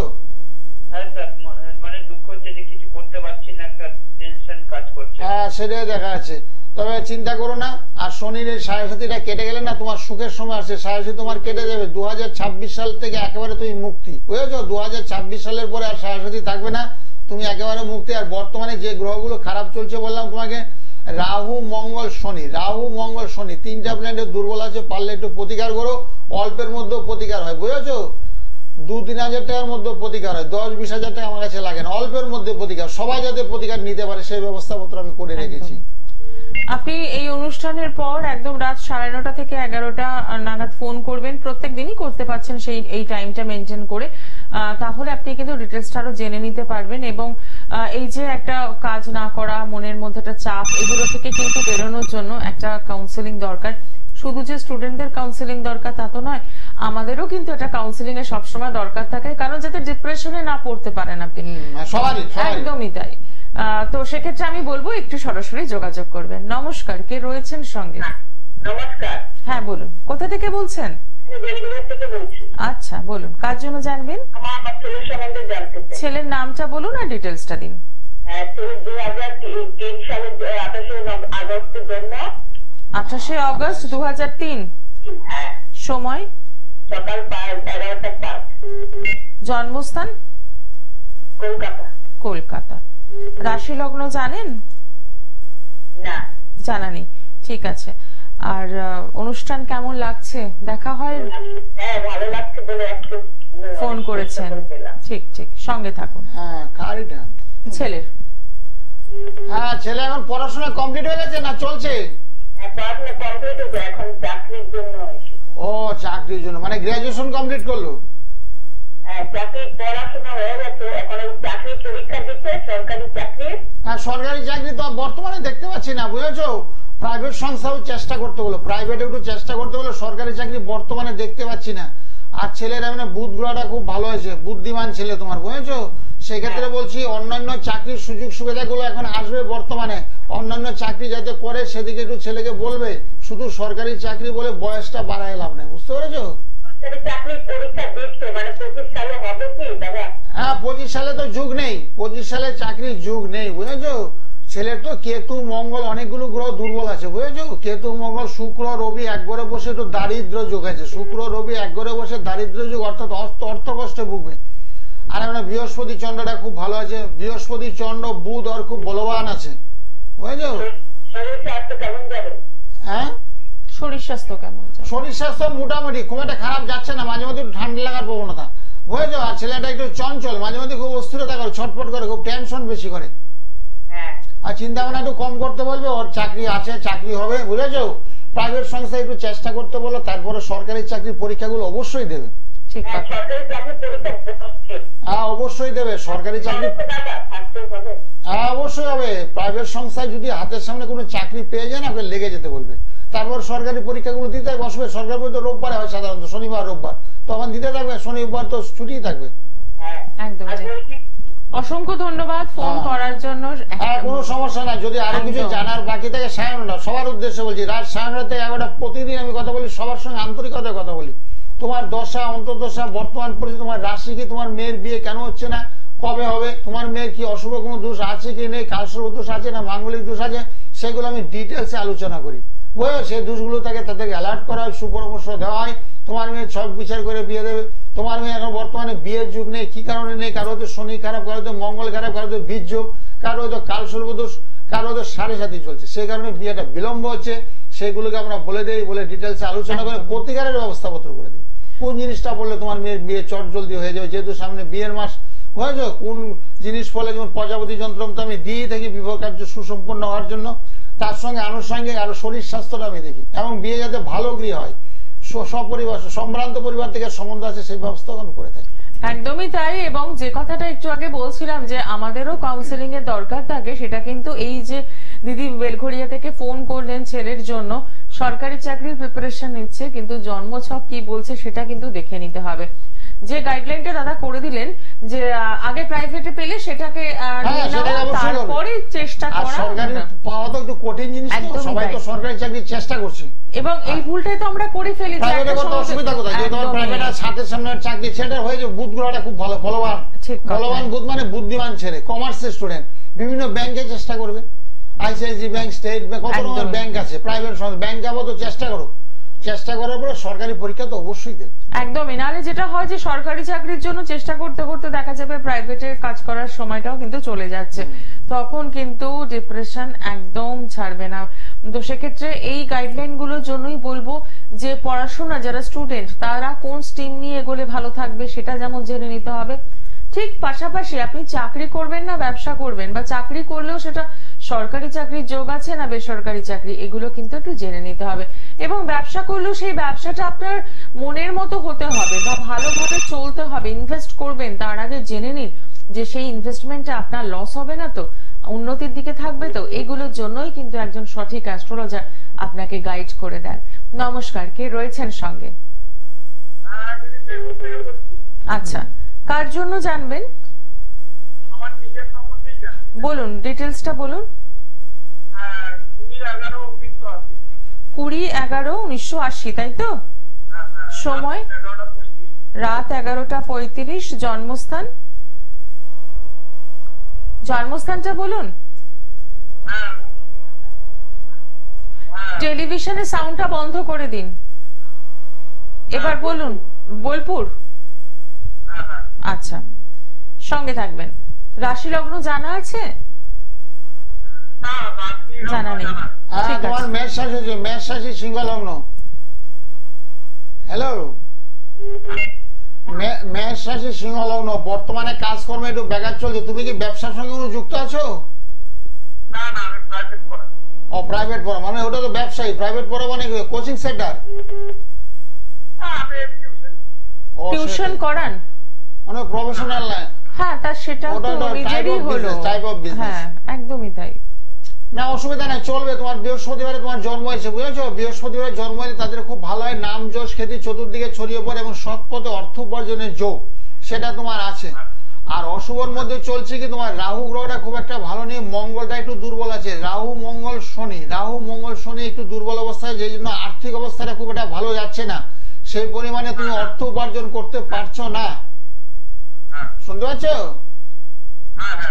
মানে দুঃখ হচ্ছে যে কিছু করতে পারছি না, একটা টেনশন কাজ করছে। হ্যাঁ সেটাই দেখা যাচ্ছে। তবে চিন্তা করো না। আর শনির এই 7.5টা কেটে গেলে না তোমার সুখের সময় আসছে। 7.5 তোমার কেটে যাবে। 2026 সাল থেকে একেবারে তুমি মুক্তি, বুঝেছো? 2026 সালের পরে আর 7.5 থাকবে না, তুমি একেবারে মুক্তি। আর বর্তমানে যে গ্রহগুলো খারাপ চলছে বললাম তোমাকে, রাহু মঙ্গল শনি, রাহু মঙ্গল শনি, 3টা প্ল্যানেট দুর্বল আছে। পারলে একটু প্রতিকার করো, অল্পের মধ্যে প্রতিকার হয়, বুঝেছো? 2-3 হাজার টাকার মধ্যে প্রতিকার হয়, 10-20 হাজার টাকা আমার কাছে লাগে না, অল্পের মধ্যে প্রতিকার। সবাই যাতে প্রতিকার নিতে পারে সেই ব্যবস্থাপত্র আমি করে রেখেছি। আপনি এই অনুষ্ঠানের পর একদম রাত 9:30 থেকে 11টা নাগাদ ফোন করবেন, প্রত্যেক দিনই করতে পারছেন সেই এই টাইমটা মেনটেন করে, তাহলে আপনি কিন্তু ডিটেলসটা আরো জেনে নিতে পারবেন। এবং এই যে একটা কাজ না করা, মনের মধ্যে একটা চাপ, এগুলো থেকে কিন্তু বেরোনোর জন্য একটা কাউন্সেলিং দরকার। শুধু যে স্টুডেন্টদের কাউন্সেলিং দরকার তা তো নয়, আমাদেরও কিন্তু একটা কাউন্সেলিং এর সবসময় দরকার থাকে, কারণ যাতে ডিপ্রেশনে না পড়তে পারেন আপনি। একদমই তাই। তো সেক্ষেত্রে আমি বলবো একটু সরাসরি যোগাযোগ করবেন। নমস্কার, কে রয়েছেন সঙ্গে? নমস্কার। হ্যাঁ বলুন, কোথা থেকে বলছেন? আচ্ছা বলুন, কার জন্য জানবেন? আমার ছেলের সম্বন্ধে জানতে চাই। ছেলের নামটা বলুন আর ডিটেলসটা দিন। 2003 সালের 28 আগস্টে জন্ম, 28শে অগস্ট 2003। হ্যাঁ, সময়? সকাল 11:05। জন্মস্থান? কলকাতা। কলকাতা। রাশি লগ্ন জানেন? না, জানা নেই, ঠিক আছে। আর অনুষ্ঠান কেমন লাগছে? দেখা হয়? হ্যাঁ ভালো লাগছে বলে একটু ফোন করেছেন, ঠিক ঠিক, সঙ্গে থাকুন। হ্যাঁ কারিটা ছেলের? হ্যাঁ ছেলে এখন পড়াশোনা কমপ্লিট হয়ে গেছে না চলছে? পড়াশোনা কমপ্লিট হয়েছে, এখন চাকরির জন্য। ও চাকরির জন্য, মানে গ্রাজুয়েশন কমপ্লিট করলো? হ্যাঁ, চাকরির পড়াশোনা হয়ে গেছে, এখন এই চাকরির পরীক্ষা দিচ্ছে, সরকারি চাকরি। হ্যাঁ সরকারি চাকরি তো বর্তমানে দেখতে পাচ্ছি না, বুঝেছো? প্রাইভেট সংস্থাও চেষ্টা করতে বলো, প্রাইভেটে একটু চেষ্টা করতে বলো, সরকারি চাকরি বর্তমানে দেখতে পাচ্ছি না। আর ছেলের এমনি বুধ গ্রহটা খুব ভালো হয়েছে, বুদ্ধিমান ছেলে তোমার, বুঝেছো? সেক্ষেত্রে বলছি অন্যান্য চাকরির সুযোগ সুবিধাগুলো এখন আসবে বর্তমানে, অন্যান্য চাকরি যাতে করে সেদিকে একটু ছেলেকে বলবে, শুধু সরকারি চাকরি বলে বয়সটা বাড়ায় লাভ নেই, বুঝতে পেরেছো? চাকরির পরীক্ষা দিচ্ছে, মানে 25 সালে হবে কি দাদা? হ্যাঁ 25 সালে তো যুগ নেই, 25 সালে চাকরির যুগ নেই, বুঝেছো? ছেলের তো কেতু মঙ্গল অনেকগুলো গ্রহ দুর্বল আছে, বুঝেছো? কেতু মঙ্গল শুক্র রবি এক ঘরে বসে একটু দারিদ্র যোগ আছে, শুক্র রবি এক ঘরে বসে দারিদ্র যোগ, অর্থাৎ অর্থ কষ্টে ভুগবে। আর আমরা বৃহস্পতি চন্দ্রটা খুব ভালো আছে, বৃহস্পতি চন্দ্র বুধ আর খুব বলবান আছে, বুঝেছো? শরীর স্বাস্থ্য কেমন যাবে? হ্যাঁ শরীর স্বাস্থ্য কেমন যাবে? শরীর স্বাস্থ্য মোটামুটি, খুব একটা খারাপ যাচ্ছে না, মাঝে মধ্যে একটু ঠান্ডা লাগার প্রবণতা, বুঝেছো? আর ছেলেটা একটু চঞ্চল, মাঝে মধ্যে খুব অস্থিরতা করে, ছটফট করে, খুব টেনশন বেশি করে। হ্যাঁ, আর চিন্তা ভাবনা একটু কম করতে বলবে, ওর চাকরি আছে, চাকরি হবে, বুঝেছো? প্রাইভেট সংস্থায় একটু চেষ্টা করতে বলো, তারপরে সরকারি চাকরির পরীক্ষাগুলো অবশ্যই দেবে। ঠিক হ্যাঁ, কথা। সরকারি চাকরির পরীক্ষা দিচ্ছে। হ্যাঁ অবশ্যই দেবে সরকারি চাকরি, দাদা থাকতে হবে। হ্যাঁ অবশ্যই হবে। প্রাইভেট সংস্থায় যদি হাতের সামনে কোনো চাকরি পেয়ে যায় না, ওকে লেগে যেতে বলবে, তারপর সরকারি পরীক্ষাগুলো দিতে বসবে। সরকারি পরীক্ষা রোববারে হয় সাধারণত, শনিবার রোববার, তখন দিতে থাকবে, শনিবার তো ছুটি থাকবে। হ্যাঁ একদম। আর বলছি, অসংখ্য ধন্যবাদ ফোন করার জন্য। হ্যাঁ কোনো সমস্যা নাই, যদি আরো কিছু একদম। জানার বাকি থাকে সায়নরা, সবার উদ্দেশ্যে বলছি, রাত সায়নরাতে একটা প্রতিদিন আমি কথা বলি, সবার সঙ্গে আন্তরিকতায় কথা বলি। তোমার দশা অন্তর্দশা বর্তমান পরিস্থিতি, তোমার রাশি কি, তোমার মেয়ের বিয়ে কেন হচ্ছে না, কবে হবে, তোমার মেয়ের কি অশুভ কোনো দোষ আছে কি নেই, কালসর্প দোষ আছে না মাঙ্গলিক দোষ আছে, সেগুলো আমি ডিটেলসে আলোচনা করি, বুঝো? সেই দোষগুলো থাকে তাদেরকে অ্যালার্ট করা হয়, সুপরামর্শ দেওয়া হয়, তোমার মেয়ে সব বিচার করে বিয়ে দেবে। তোমার মেয়ে এখন বর্তমানে বিয়ের যুগ নেই, কি কারণে নেই? কারো হয়তো শনি খারাপ, কারো হয়তো মঙ্গল খারাপ, কারো হয়তো বীজ যোগ, কারো হয়তো কালসর্প দোষ, কারো হয়তো সাড়ে সাথী চলছে, সেই কারণে বিয়েটা বিলম্ব হচ্ছে। সেগুলোকে আমরা বলে দিই, বলে ডিটেলসে আলোচনা করে প্রতিকারের ব্যবস্থাপত্র করে দিই। কোন জিনিসটা বললে তোমার মেয়ের বিয়ে চট জলদি হয়ে যাবে, যেহেতু সামনে বিয়ের মাস, বুঝেছো? কোন জিনিস ফলে, যেমন প্রজাপতি যন্ত্র তো আমি দিয়ে থাকি বিবাহ কার্য সুসম্পন্ন হওয়ার জন্য, তার সঙ্গে আনুষঙ্গিক আরো শরীর স্বাস্থ্যটা আমি দেখি, এবং বিয়ে যাতে ভালো গৃহে হয়, সপরিবার সম্ভ্রান্ত পরিবার থেকে সম্বন্ধ আছে, সেই ব্যবস্থাও আমি করে থাকি। একদমই তাই। এবং যে কথাটা একটু আগে বলছিলাম যে আমাদেরও কাউন্সেলিং এর দরকার থাকে, সেটা কিন্তু এই যে দিদি বেলঘড়িয়া থেকে ফোন করলেন ছেলের জন্য, সরকারি চাকরির প্রিপারেশন নিচ্ছে, কিন্তু জন্মছক কি বলছে সেটা কিন্তু দেখে নিতে হবে। যে গাইডলাইনটা দাদা করে দিলেন যে আগে প্রাইভেটে পেলে সেটাকে তারপরে চেষ্টা করা, সরকারি পাওয়া তো একটু কঠিন জিনিস, সবাই তো সরকারি চাকরির চেষ্টা করছে, এবং এই ভুলটাই তো আমরা করে ফেলি। প্রাইভেটে করতে অসুবিধা কোথায়? যে তোমার প্রাইভেটের সাথের সামনে চাকরি, সেটা হয়ে যাবে। বুধ গ্রহটা খুব ভালো, বলবান, বলবান বুধ মানে বুদ্ধিমান ছেলে, কমার্সের স্টুডেন্ট, বিভিন্ন ব্যাংকে চেষ্টা করবে, আইসিআইসি ব্যাংক, স্টেট ব্যাংক, কত রকমের ব্যাংক আছে, প্রাইভেট ব্যাংক যাবো তো চেষ্টা করো, চেষ্টা করার পরে সরকারি পরীক্ষা তো অবশ্যই দেবে। একদমই, নাহলে যেটা হয় যে সরকারি চাকরির জন্য চেষ্টা করতে করতে দেখা যাবে প্রাইভেটের কাজ করার সময়টাও কিন্তু চলে যাচ্ছে, তখন কিন্তু ডিপ্রেশন একদম ছাড়বে না। তো সেক্ষেত্রে এই গাইডলাইন গুলোর জন্যই বলবো যে পড়াশোনা যারা স্টুডেন্ট তারা কোন স্ট্রিম নিয়ে এগোলে ভালো থাকবে সেটা যেমন জেনে নিতে হবে, ঠিক পাশাপাশি আপনি চাকরি করবেন না ব্যবসা করবেন, বা চাকরি করলেও সেটা সরকারি চাকরির যোগ আছে না বেসরকারি চাকরি, এগুলো কিন্তু একটু জেনে নিতে হবে। এবং ব্যবসা করলেও সেই ব্যবসাটা আপনার মনের মতো হতে হবে বা ভালোভাবে চলতে হবে। ইনভেস্ট করবেন তার আগে জেনে নিন যে সেই ইনভেস্টমেন্টে আপনার লস হবে না তো, উন্নতির দিকে থাকবে তো। এগুলোর জন্যই কিন্তু একজন সঠিক অ্যাস্ট্রোলজার আপনাকে গাইড করে দেন। নমস্কার, কে রয়েছেন সঙ্গে? আচ্ছা, কার জন্য জানবেন? আমার নিজের সম্বন্ধেই জানি। বলুন, ডিটেলসটা বলুন। 20/11/1980, তাই তো? সময় রাত 11:35। জন্মস্থান? জন্মস্থানটা বলুন। টেলিভিশনের সাউন্ডটা বন্ধ করে দিন। এবার বলুন। বোলপুর? আচ্ছা, সঙ্গে থাকবেন। রাশি লগ্ন জানা আছে? জানা নেই। হ্যাঁ, ঠিক তোমার আছে। মেষ রাশি, মেষ রাশি সিংহ লগ্ন। হ্যালো, মেষ রাশি সিংহ লগ্ন, বর্তমানে কাজকর্মে একটু ব্যাঘাত চলছে। তুমি কি ব্যবসার সঙ্গে কোনো যুক্ত আছো? না না, আমি প্রাইভেট পড়া। ও, প্রাইভেট পড়া মানে ওটা তো ব্যবসায়ী। প্রাইভেট পড়া মানে কোচিং সেন্টার? আমি টিউশন করান? মানে প্রফেশনাল লাইন। হ্যাঁ, তা সেটা ওটা তো তো নিজেরই হলো। Type of business. হ্যাঁ, একদমই তাই। না, অসুবিধা নাই, চলবে। তোমার বৃহস্পতিবারে তোমার জন্ম হয়েছে, বুঝেছো? বৃহস্পতিবারে জন্ম হলে তাদের খুব ভালো হয়, নাম যশ খ্যাতি চতুর্দিকে ছড়িয়ে পড়ে এবং সৎ পথে অর্থ উপার্জনের যোগ সেটা তোমার আছে। আর অশুভর মধ্যে চলছে কি, তোমার রাহু গ্রহটা খুব একটা ভালো নেই, মঙ্গলটা একটু দুর্বল আছে। রাহু মঙ্গল শনি একটু দুর্বল অবস্থায়, যে জন্য আর্থিক অবস্থাটা খুব একটা ভালো যাচ্ছে না। সেই পরিমাণে তুমি অর্থ উপার্জন করতে পারছো না। শুনতে পাচ্ছ?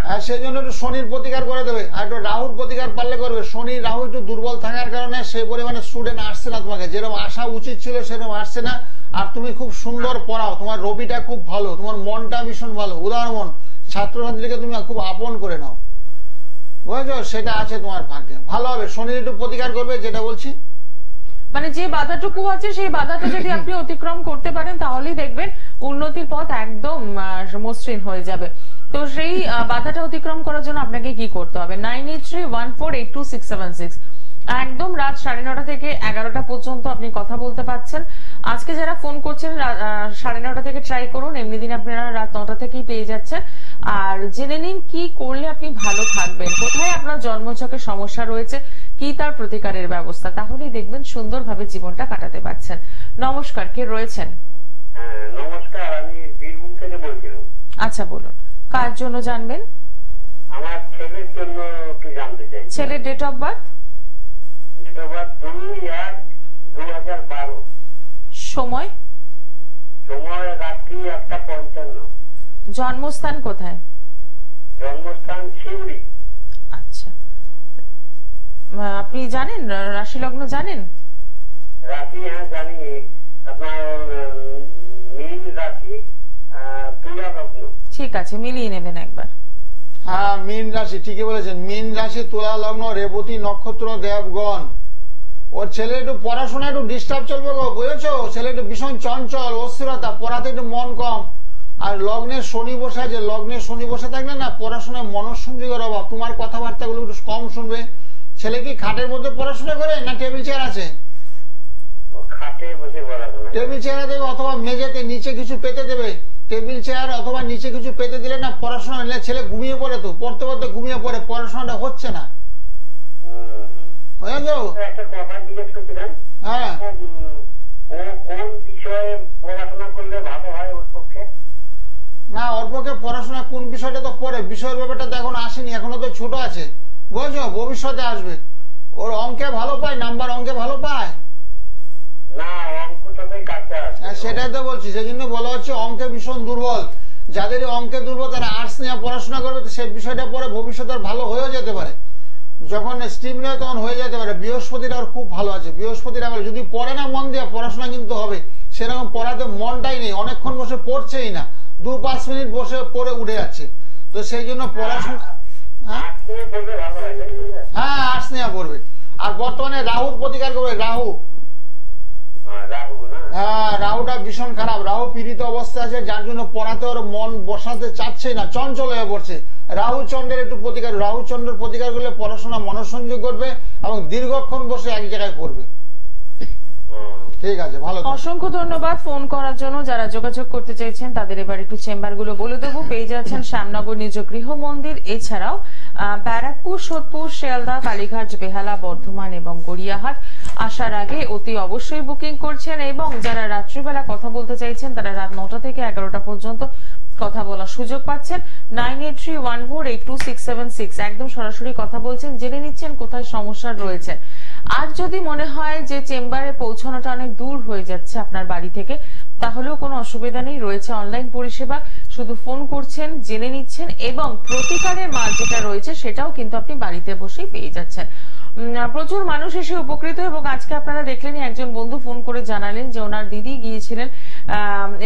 হ্যাঁ, সেই জন্য একটু শনির প্রতিকার করে দেবে, আর একটু রাহুর প্রতিকার পারলে করবে। শনি রাহু একটু দুর্বল থাকার কারণে সেই পরিমাণে স্টুডেন্ট আসছে না তোমাকে, যেরকম আসা উচিত ছিল সেরকম আসছে না। আর তুমি খুব সুন্দর পড়াও, তোমার রবিটা খুব ভালো, তোমার মনটা ভীষণ ভালো, উদার মন, ছাত্রছাত্রীকে তুমি খুব আপন করে নাও, বুঝেছো? সেটা আছে তোমার ভাগ্যে, ভালো হবে। শনির একটু প্রতিকার করবে, যেটা বলছি। মানে যে বাধাটুকু আছে সেই বাধাটা যদি আপনি অতিক্রম করতে পারেন তাহলেই দেখবেন উন্নতির পথ একদম মসৃণ হয়ে যাবে। তো সেই বাধাটা অতিক্রম করার জন্য আপনাকে কি করতে হবে? 9831482676 একদম রাত 9:30 থেকে 11টা পর্যন্ত আপনি কথা বলতে পারছেন। আজকে যারা ফোন করছেন 9:30 থেকে ট্রাই করুন, এমনি দিন আপনারা রাত 9টা থেকেই পেয়ে যাচ্ছেন। আর জেনে নিন কি করলে আপনি ভালো থাকবেন, কোথায় আপনার জন্মছকে সমস্যা রয়েছে, কি তার প্রতিকারের ব্যবস্থা, তাহলেই দেখবেন সুন্দরভাবে জীবনটা কাটাতে পারছেন। নমস্কার, কে রয়েছেন? নমস্কার, আমি বীরভূম থেকে বলছিলাম। আচ্ছা, বলুন কার জন্য জানবেন? আমার ছেলের জন্য একটু জানতে চাই। ছেলের date of birth? Date of birth 2/1/2012। সময়? সময় রাত্রি 1:55। জন্মস্থান কোথায়? জন্মস্থান সিউড়ি। আচ্ছা, আপনি জানেন রাশি লগ্ন জানেন? রাশি হ্যাঁ জানি, আপনার মীন রাশি, তুলা লগ্ন। ঠিক আছে, মিলিয়ে নেবেন একবার। হ্যাঁ, মীন রাশি, ঠিকই বলেছেন। মীন রাশি, তুলা লগ্ন, রেবতী নক্ষত্র, দেবগণ। ওর ছেলে একটু পড়াশোনা একটু ডিস্টার্ব চলবে গো, বুঝেছো? ছেলে একটু ভীষণ চঞ্চল, অস্থিরতা, পড়াতে একটু মন কম। আর লগ্নের শনি বসে আছে, লগ্নের শনি বসে থাকলে না পড়াশোনায় মনঃসংযোগের অভাব, তোমার কথাবার্তাগুলো একটু কম শুনবে। ছেলে কি খাটের মধ্যে পড়াশোনা করে না টেবিল চেয়ার আছে? খাটে বসে পড়াশোনা। টেবিল চেয়ারে দেবে অথবা মেঝেতে নিচে কিছু পেতে দেবে। টেবিল চেয়ার অথবা নিচে কিছু পেতে দিলে না পড়াশোনা নিলে ছেলে ঘুমিয়ে পড়ে, তো পড়তে পড়তে ঘুমিয়ে পড়ে, পড়াশোনাটা হচ্ছে না, বুঝেছো? একটা কথা জিজ্ঞেস করছিলাম। হ্যাঁ, ও কোন বিষয়ে পড়াশোনা করলে ভালো হয় ওর পক্ষে? না, ওর পক্ষে পড়াশোনা কোন বিষয়টা তো পরে, বিষয়ের ব্যাপারটা তো এখন আসেনি, এখনো তো ছোট আছে, বুঝেছো? ভবিষ্যতে আসবে। ওর অঙ্কে ভালো পায়, নাম্বার অঙ্কে ভালো পায় না, অঙ্কটাতেই কাঁচা আছে। সেটাই তো বলছি, সেই জন্য বলা হচ্ছে অঙ্কে ভীষণ দুর্বল। যাদের অঙ্কে দুর্বল তারা আর্টস নিয়ে পড়াশোনা করবে, তো সেই বিষয়টা পরে ভবিষ্যতে ভালো হয়েও যেতে পারে, যখন স্ট্রিম নেয় তখন হয়ে যেতে পারে। বৃহস্পতিটা ওর খুব ভালো আছে, বৃহস্পতিটা ভালো, যদি পড়ে না মন দিয়ে পড়াশোনা কিন্তু হবে। সেরকম পড়াতে মনটাই নেই, অনেকক্ষণ বসে পড়ছেই না, 2-5 মিনিট বসে পড়ে উঠে যাচ্ছে। তো সেই জন্য পড়াশোনা, হ্যাঁ হ্যাঁ আর্টস নিয়ে পড়বে। আর বর্তমানে রাহুর প্রতিকার করবে। রাহু, হ্যাঁ, রাহুটা ভীষণ খারাপ, রাহু পীড়িত অবস্থায় আছে, যার জন্য পড়াতে ওর মন বসাতে চাচ্ছে না, চঞ্চল হয়ে পড়ছে। রাহু চন্দ্রের একটু প্রতিকার, রাহু চন্দ্রের প্রতিকার করলে পড়াশোনা মনোসংযোগ করবে এবং দীর্ঘক্ষণ বসে এক জায়গায় পড়বে। ঠিক আছে, ভালো। অসংখ্য ধন্যবাদ ফোন করার জন্য। যারা যোগাযোগ করতে চাইছেন তাদের এবার একটু চেম্বার গুলো বলে দেবো। পেয়ে যাচ্ছেন শ্যামনগর নিজ গৃহ মন্দির, এছাড়াও ব্যারাকপুর, সোদপুর, শিয়ালদা, কালীঘাট, বেহালা, বর্ধমান এবং গড়িয়াহাট। আসার আগে অতি অবশ্যই বুকিং করছেন, এবং যারা রাত্রিবেলা কথা বলতে চাইছেন তারা রাত 9টা থেকে 11টা পর্যন্ত কথা বলার সুযোগ পাচ্ছেন। 9831482676 একদম সরাসরি কথা বলছেন, জেনে নিচ্ছেন কোথায় সমস্যা রয়েছে। আর যদি মনে হয় যে চেম্বারে পৌঁছানোটা অনেক দূর হয়ে যাচ্ছে আপনার বাড়ি থেকে, তাহলেও কোনো অসুবিধা নেই, রয়েছে অনলাইন পরিষেবা, শুধু ফোন করছেন, জেনে নিচ্ছেন, এবং প্রতিকারের মাল যেটা রয়েছে সেটাও কিন্তু আপনি বাড়িতে বসেই পেয়ে যাচ্ছেন। প্রচুর মানুষ এসে উপকৃত, এবং আজকে আপনারা দেখলেনই একজন বন্ধু ফোন করে জানালেন যে ওনার দিদি গিয়েছিলেন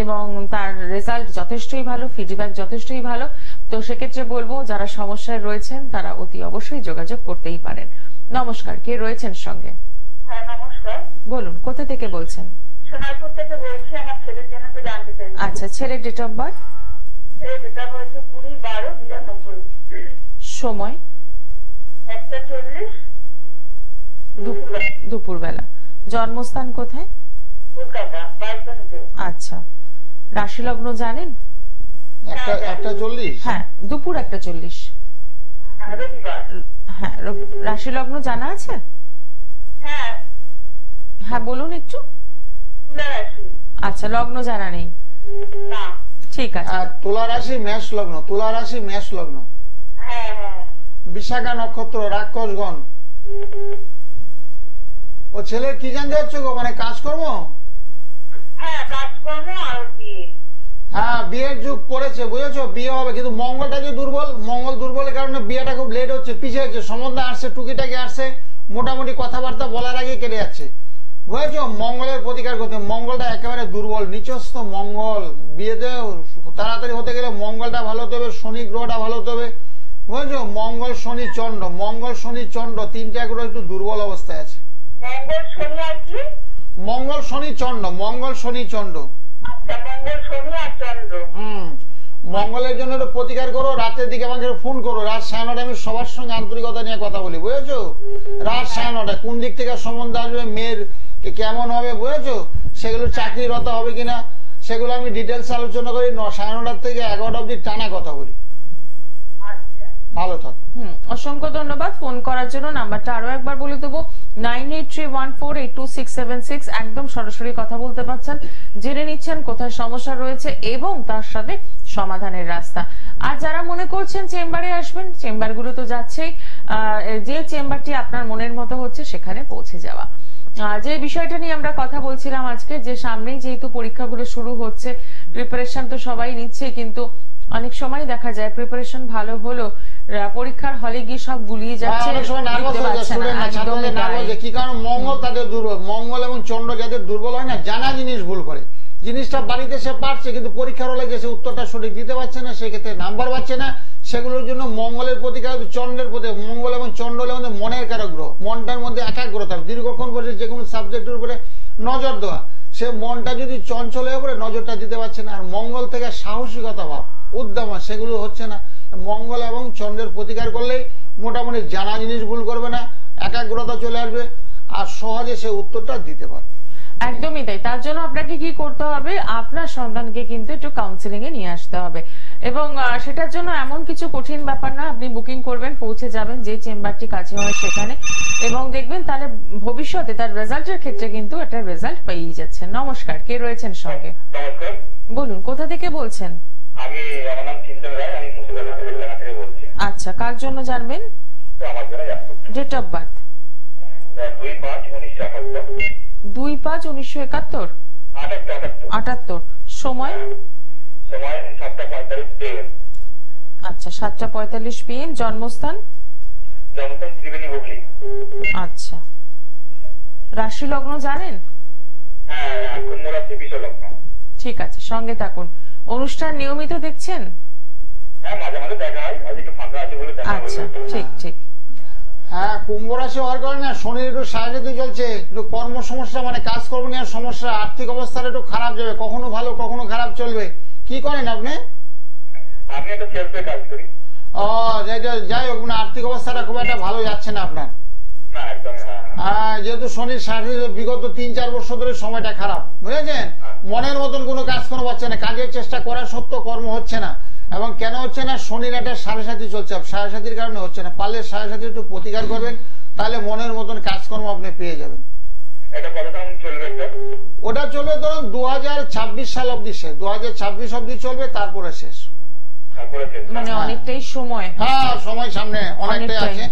এবং তার রেজাল্ট যথেষ্টই ভালো, ফিডব্যাক যথেষ্টই ভালো। তো সেক্ষেত্রে বলবো যারা সমস্যায় রয়েছেন তারা অতি অবশ্যই যোগাযোগ করতেই পারেন। নমস্কার, কে রয়েছেন সঙ্গে? হ্যাঁ নমস্কার। বলুন, কোথা থেকে বলছেন? সোনারপুর থেকে বলছি, আমার ছেলের জন্য তো জানতে চাই। আচ্ছা, ছেলের date of birth? Date of birth 20/12/92। সময়? 1:40 দুপুরবেলা। জন্মস্থান কোথায়? কলকাতা বারজনতে। আচ্ছা, রাশি লগ্ন জানেন? 1:40। হ্যাঁ, দুপুর 1:40। রবিবার। হ্যাঁ, রাশি লগ্ন জানা আছে? হ্যাঁ হ্যাঁ, বলুন একটু। তুলা রাশি। আচ্ছা, লগ্ন জানা নেই? না। ঠিক আছে। তুলা রাশি মেষ লগ্ন, তুলা রাশি মেষ লগ্ন। হ্যাঁ হ্যাঁ। বিশাখা নক্ষত্র, রাক্ষসগণ। ও ছেলের কি জানতে চাচ্ছ গো? মানে কাজকর্ম? হ্যাঁ, কাজকর্ম আর বিয়ে। হ্যাঁ, বিয়ের যুগ পড়েছে, বুঝেছো? বিয়ে হবে, কিন্তু মঙ্গলটা যে দুর্বল, মঙ্গল দুর্বলের কারণে বিয়েটা খুব লেট হচ্ছে, পিছিয়ে হচ্ছে। সম্বন্ধ আসছে, টুকিটাকি আসছে, মোটামুটি কথাবার্তা বলার আগে কেটে যাচ্ছে, বুঝেছো? মঙ্গলের প্রতিকার করতে, মঙ্গলটা একেবারে দুর্বল, নিচস্থ মঙ্গল। বিয়েতে তাড়াতাড়ি হতে গেলে মঙ্গলটা ভালো হতে হবে, শনি গ্রহটা ভালো হতে হবে, বুঝেছো? মঙ্গল শনি চন্দ্র, মঙ্গল শনি চন্দ্র, তিনটা গ্রহ একটু দুর্বল অবস্থায় আছে। মঙ্গল শনি আর কি? মঙ্গল শনি চন্দ্র, মঙ্গল শনি চন্দ্র। আচ্ছা, মঙ্গল শনি আর চন্দ্র। মঙ্গলের জন্য একটু প্রতিকার করো। রাতের দিকে আমাকে ফোন করো, রাত 9:30 আমি সবার সঙ্গে আন্তরিকতা নিয়ে কথা বলি, বুঝেছো? রাত 9:30 কোন দিক থেকে সম্বন্ধ আসবে, মেয়ের কেমন হবে, বুঝেছো? সেগুলো চাকরিরত হবে কিনা সেগুলো আমি ডিটেলস আলোচনা করি। 9:30 থেকে 11টা অব্দি টানা কথা বলি। ভালো থাকো। অসংখ্য ধন্যবাদ ফোন করার জন্য। নাম্বারটা আরো একবার বলে দেবো, 9831482676। একদম সরাসরি কথা বলতে পারছেন, জেনে নিচ্ছেন কোথায় সমস্যা রয়েছে এবং তার সাথে সমাধানের রাস্তা। আর যারা মনে করছেন চেম্বারে আসবেন, চেম্বারগুলো তো যাচ্ছেই, যে চেম্বারটি আপনার মনের মতো হচ্ছে সেখানে পৌঁছে যাওয়া। যে বিষয়টা নিয়ে আমরা কথা বলছিলাম আজকে, যে সামনেই যেহেতু পরীক্ষাগুলো শুরু হচ্ছে, প্রিপারেশন তো সবাই নিচ্ছে, কিন্তু অনেক সময় দেখা যায় প্রিপারেশন ভালো হলো, পরীক্ষার হলে গিয়ে সব গুলিয়ে যাচ্ছে। কি কারণ? মঙ্গল তাদের দুর্বল। মঙ্গল এবং চন্দ্র যাদের দুর্বল হয় না, জানা জিনিস ভুল করে। জিনিসটা বাড়িতে সে পারছে, কিন্তু পরীক্ষার হলে যে উত্তরটা সঠিক দিতে পারছে না, সেক্ষেত্রে নাম্বার পাচ্ছে না। সেগুলোর জন্য মঙ্গলের প্রতিকার, চন্দ্রের প্রতি। মঙ্গল এবং চন্দ্র হলে আমাদের মনের কারক গ্রহ, মনটার মধ্যে একাগ্রতা, দীর্ঘক্ষণ বসে যে কোনো সাবজেক্টের উপরে নজর দেওয়া। সে মনটা যদি চঞ্চল হয়ে পড়ে, নজরটা দিতে পারছে না। আর মঙ্গল থেকে সাহসিকতা ভাব, উদ্যম, সেগুলো হচ্ছে না। মঙ্গল এবং চন্দ্রের প্রতিকার করলেই মোটামুটি জানা জিনিস ভুল করবে না, একাগ্রতা চলে আসবে, আর সহজে সে উত্তরটা দিতে পারবে। একদমই তাই। তার জন্য আপনাকে কি করতে হবে, আপনার সন্তানকে কিন্তু একটু কাউন্সিলিং এ নিয়ে আসতে হবে, এবং সেটার জন্য এমন কিছু কঠিন ব্যাপার না। আপনি বুকিং করবেন, পৌঁছে যাবেন যে চেম্বারটি কাছে হয় সেখানে, এবং দেখবেন তাহলে ভবিষ্যতে তার রেজাল্টের ক্ষেত্রে কিন্তু একটা রেজাল্ট পেয়েই যাচ্ছেন। নমস্কার, কে রয়েছেন সঙ্গে? নমস্কার, বলুন, কোথা থেকে বলছেন? আমি, আমার নাম চিন্তন রায়, আমি মুর্শিদাবাদ থেকে বলছি। আচ্ছা, কার জন্য জানবেন? আমার জন্য ডেট অফ বার্থ? 2/5/1978। 2/5/1971। 78। সময়? সময় 7:45 PM। আচ্ছা, 7:45 PM। জন্মস্থান? জন্মস্থান ত্রিবেণী, হুগলি। আচ্ছা, রাশি লগ্ন জানেন? হ্যাঁ, কুম্ভ রাশি, বৃষ লগ্ন। ঠিক আছে, সঙ্গে থাকুন। অনুষ্ঠান নিয়মিত দেখছেন? হ্যাঁ, মাঝে মাঝে দেখা হয়, আজ একটু ফাঁকা আছে বলে দেখা। আচ্ছা, ঠিক ঠিক। হ্যাঁ, কুম্ভ রাশি হওয়ার কারণে শনির একটু সাহায্য চলছে, একটু কর্ম সমস্যা, মানে কাজকর্ম নিয়ে সমস্যা, আর্থিক অবস্থাটা একটু খারাপ যাবে, কখনো ভালো কখনো খারাপ চলবে। কি করেন আপনি? আমি একটা সেলসে কাজ করি। ও, যাই হোক, মানে আর্থিক অবস্থাটা খুব একটা ভালো যাচ্ছে না আপনার। না, একদম। হ্যাঁ, যেহেতু শনির সাহায্য বিগত 3-4 বছর ধরে সময়টা খারাপ, বুঝেছেন? মনের মতন কোনো কাজকর্ম হচ্ছে না, কাজের চেষ্টা করা সত্ত্বেও কর্ম হচ্ছে না। এবং কেন হচ্ছে না? শনির একটা সাড়ে-সাথী চলছে, সাড়ে-সাথীর কারণে হচ্ছে না। পারলে সাড়ে-সাথী একটু প্রতিকার করবেন, তাহলে মনের মতন কাজকর্ম আপনি পেয়ে যাবেন। ওটা চলবে ধরুন 2026 সাল অব্দি শেষ, 2026 অব্দি চলবে, তারপরে শেষ। মানে অনেকটাই সময়। হ্যাঁ, সময় সামনে অনেকটাই আছে।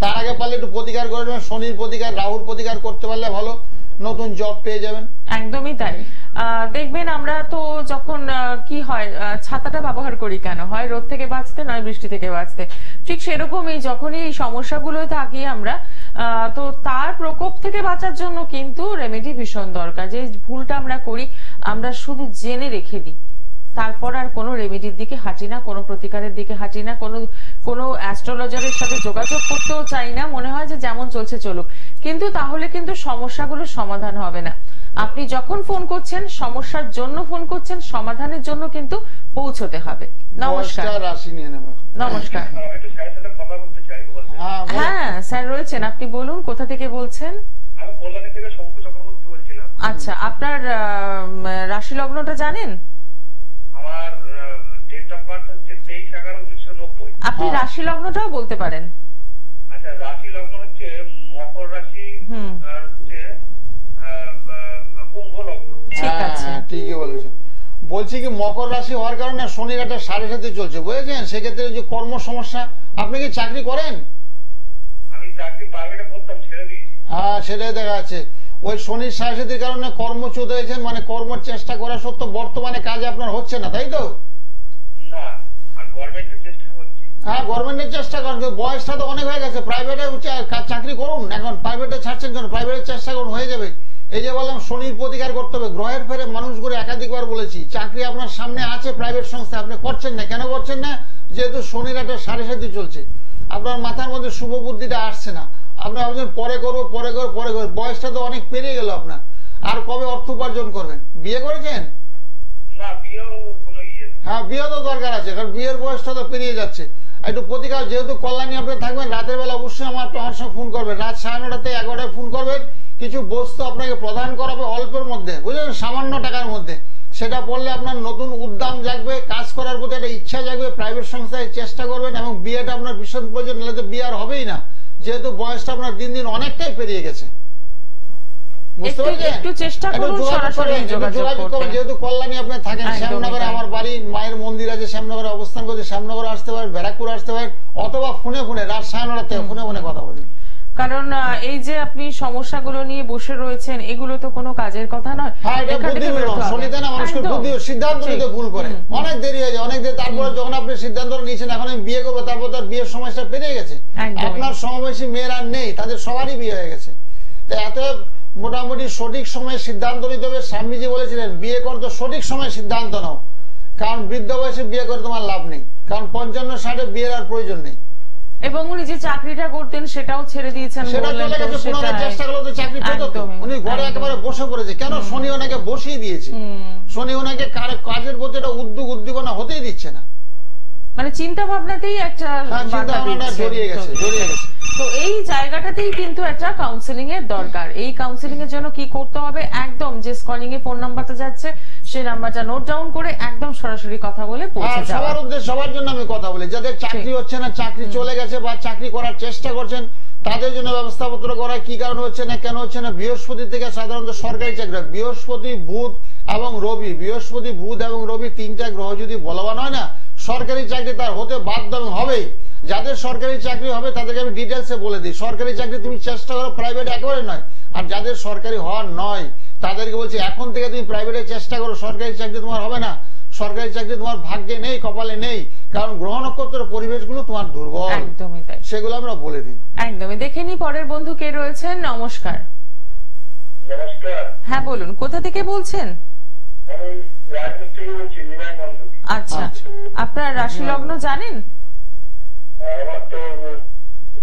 তার আগে পারলে একটু প্রতিকার করে নেবেন, শনির প্রতিকার, রাহুর প্রতিকার করতে পারলে ভালো, নতুন জব পেয়ে যাবেন। একদমই তাই। দেখবেন আমরা তো যখন কি হয় ছাতাটা ব্যবহার করি কেন, হয় রোদ থেকে বাঁচতে নয় বৃষ্টি থেকে বাঁচতে, ঠিক সেরকমই যখনই এই সমস্যাগুলো থাকি আমরা তো তার প্রকোপ থেকে বাঁচার জন্য কিন্তু রেমেডি ভীষণ দরকার। যে ভুলটা আমরা করি আমরা শুধু জেনে রেখে দিই, তারপর আর কোনো রেমেডির দিকে হাঁটি না, কোনো প্রতিকারের দিকে হাঁটি না, কোনো অ্যাস্ট্রোলজারের সাথে যোগাযোগ করতেও চাই না, মনে হয় যে যেমন চলছে চলুক, কিন্তু তাহলে কিন্তু সমস্যাগুলোর সমাধান হবে না। আপনি যখন ফোন করছেন সমস্যার জন্য ফোন করছেন, সমাধানের জন্য কিন্তু পৌঁছতে হবে। নমস্কার। নমস্কার। হ্যাঁ স্যার রয়েছেন, আপনি বলুন কোথা থেকে বলছেন? আমি কল্যাণী থেকে শঙ্কু চক্রবর্তী বলছিলাম। আচ্ছা, আপনার রাশি লগ্নটা জানেন? আমার ডেট অফ বার্থ হচ্ছে 23/11/1990। আপনি রাশি লগ্নটাও বলতে পারেন। আচ্ছা, রাশি লগ্ন হচ্ছে মকর রাশি, হচ্ছে কুম্ভ লগ্ন। ঠিক আছে, ঠিকই বলেছেন। বলছি কি মকর রাশি হওয়ার কারণে শনির একটা 7.5 চলছে, বুঝেছেন? সেক্ষেত্রে যে কর্ম সমস্যা, আপনি কি চাকরি করেন? আমি চাকরি প্রাইভেটে করতাম, ছেড়ে দিয়েছি। হ্যাঁ, সেটাই দেখা যাচ্ছে। ওই শনির 7.5 কারণে কর্মচ্যুত হয়েছেন, মানে কর্মের চেষ্টা করা সত্ত্বেও বর্তমানে কাজে আপনার হচ্ছে না, তাই তো? না, আর গভর্নমেন্টের চেষ্টা করছি। হ্যাঁ, গভর্নমেন্টের চেষ্টা করেন, বয়সটা তো অনেক হয়ে গেছে, প্রাইভেটে চাকরি করুন। এখন প্রাইভেটে ছাড়ছেন কেন? প্রাইভেটের চেষ্টা করুন, হয়ে যাবে। এই যে বললাম শনির প্রতিকার করতে হবে, গ্রহের ফেরে মানুষ করে একাধিকবার বলেছি, চাকরি আপনার সামনে আছে প্রাইভেট সংস্থা, আপনি করছেন না। কেন করছেন না? যেহেতু শনির একটা 7.5 চলছে, আপনার মাথার মধ্যে শুভ বুদ্ধিটা আসছে না। আপনি ভাবছেন পরে করবো, বয়সটা তো অনেক পেরিয়ে গেল আপনার, আর কবে অর্থ উপার্জন করবেন? বিয়ে করেছেন? না, বিয়েও কোনো ইয়ে না। হ্যাঁ, বিয়ে তো দরকার আছে, কারণ বিয়ের বয়সটা তো পেরিয়ে যাচ্ছে। একটু প্রতিকার, যেহেতু কল্যাণী আপনি থাকবেন, রাতের বেলা অবশ্যই আমার সঙ্গে ফোন করবেন, রাত 9:30 11টায় ফোন করবেন। কিছু বস্তু আপনাকে প্রদান করাবে অল্পের মধ্যে, বুঝলেন, সামান্য টাকার মধ্যে। সেটা পড়লে আপনার নতুন উদ্যম জাগবে, কাজ করার প্রতি একটা ইচ্ছা জাগবে, প্রাইভেট সংস্থায় চেষ্টা করবেন, এবং বিয়েটা আপনার ভীষণ প্রয়োজন, নাহলে তো বিয়ে আর হবেই না, যেহেতু বয়সটা আপনার দিন দিন অনেকটাই পেরিয়ে গেছে। একটু চেষ্টা করুন সরাসরি যোগাযোগ করতে। যেহেতু কল্যাণী আপনি থাকেন শ্যামনগরে, আমার বাড়ি, মায়ের মন্দির আছে শ্যামনগরে, অবস্থান করছে, শ্যামনগরে আসতে পারেন, ব্যারাকপুর আসতে পারেন, অথবা ফোনে রাত 9:30 থেকে ফোনে কথা বলবেন। কারণ এই যে আপনি সমস্যাগুলো নিয়ে বসে রয়েছেন, এগুলো তো কোনো কাজের কথা নয়। সিদ্ধান্ত নিতে ভুল করে, অনেক দেরি হয়ে যায়, অনেক দেরি। তারপরে যখন আপনি সিদ্ধান্ত নিয়েছেন এখন আমি বিয়ে করবো, তারপর তার বিয়ের সময়টা পেরিয়ে গেছে। আপনার সমবয়সী মেয়েরা নেই, তাদের সবারই বিয়ে হয়ে গেছে। তো এত মোটামুটি সঠিক সময়ে সিদ্ধান্ত নিতে হবে। স্বামীজি বলেছিলেন বিয়ে করতে সঠিক সময়ে সিদ্ধান্ত নাও, কারণ বৃদ্ধ বয়সে বিয়ে করে তোমার লাভ নেই, কারণ 55-60 বিয়ের আর প্রয়োজন নেই। এবং উনি যে চাকরিটা করতেন সেটাও ছেড়ে দিয়েছেন, সেটা চলে গেছে, পুনরায় চেষ্টা করলে তো চাকরি পেত। উনি ঘরে একেবারে বসে পড়েছে, কেন? শনি ওনাকে বসিয়ে দিয়েছে, শনি ওনাকে কাজের প্রতি একটা উদ্দীপনা হতেই দিচ্ছে না, মানে চিন্তা ভাবনাতেই একটা জড়িয়ে গেছে। তো এই জায়গাটাতেই কিন্তু একটা কাউন্সেলিং এর দরকার। এই কাউন্সেলিং এর জন্য কি করতে হবে? একদম যে স্কলিং এ ফোন নাম্বারটা যাচ্ছে সেই নাম্বারটা নোট ডাউন করে একদম সরাসরি কথা বলে পৌঁছে যাওয়া। সবার উদ্দেশ্যে, সবার জন্য আমি কথা বলি, যাদের চাকরি হচ্ছে না, চাকরি চলে গেছে বা চাকরি করার চেষ্টা করছেন, তাদের জন্য ব্যবস্থাপত্র করা। কি কারণ হচ্ছে না, কেন হচ্ছে না? বৃহস্পতি থেকে সাধারণত সরকারি চাকরি, বৃহস্পতি বুধ এবং রবি, বৃহস্পতি বুধ এবং রবি 3টা গ্রহ যদি বলবান হয় না, সরকারি চাকরি তার হতে বাধ্য হবেই। যাদের সরকারি চাকরি হবে তাদেরকে আমি ডিটেলসে বলে দিই, সরকারি চাকরি তুমি চেষ্টা করো, প্রাইভেট একেবারে নয়। আর যাদের সরকারি হওয়ার নয় তাদেরকে বলছি এখন থেকে তুমি প্রাইভেটে চেষ্টা করো, সরকারি চাকরি তোমার হবে না, সরকারি চাকরি তোমার ভাগ্যে নেই, কপালে নেই, কারণ গ্রহ নক্ষত্রের পরিবেশগুলো তোমার দুর্বল। একদমই তাই, সেগুলো আমরা বলে দিই। একদমই। দেখে নি পরের বন্ধু কে রয়েছেন। নমস্কার। নমস্কার। হ্যাঁ বলুন, কোথা থেকে বলছেন? আমি রাজনীতি থেকে বলছি, নিমাই মন্ডল। আচ্ছা, আপনার রাশি লগ্ন জানেন? আমার তো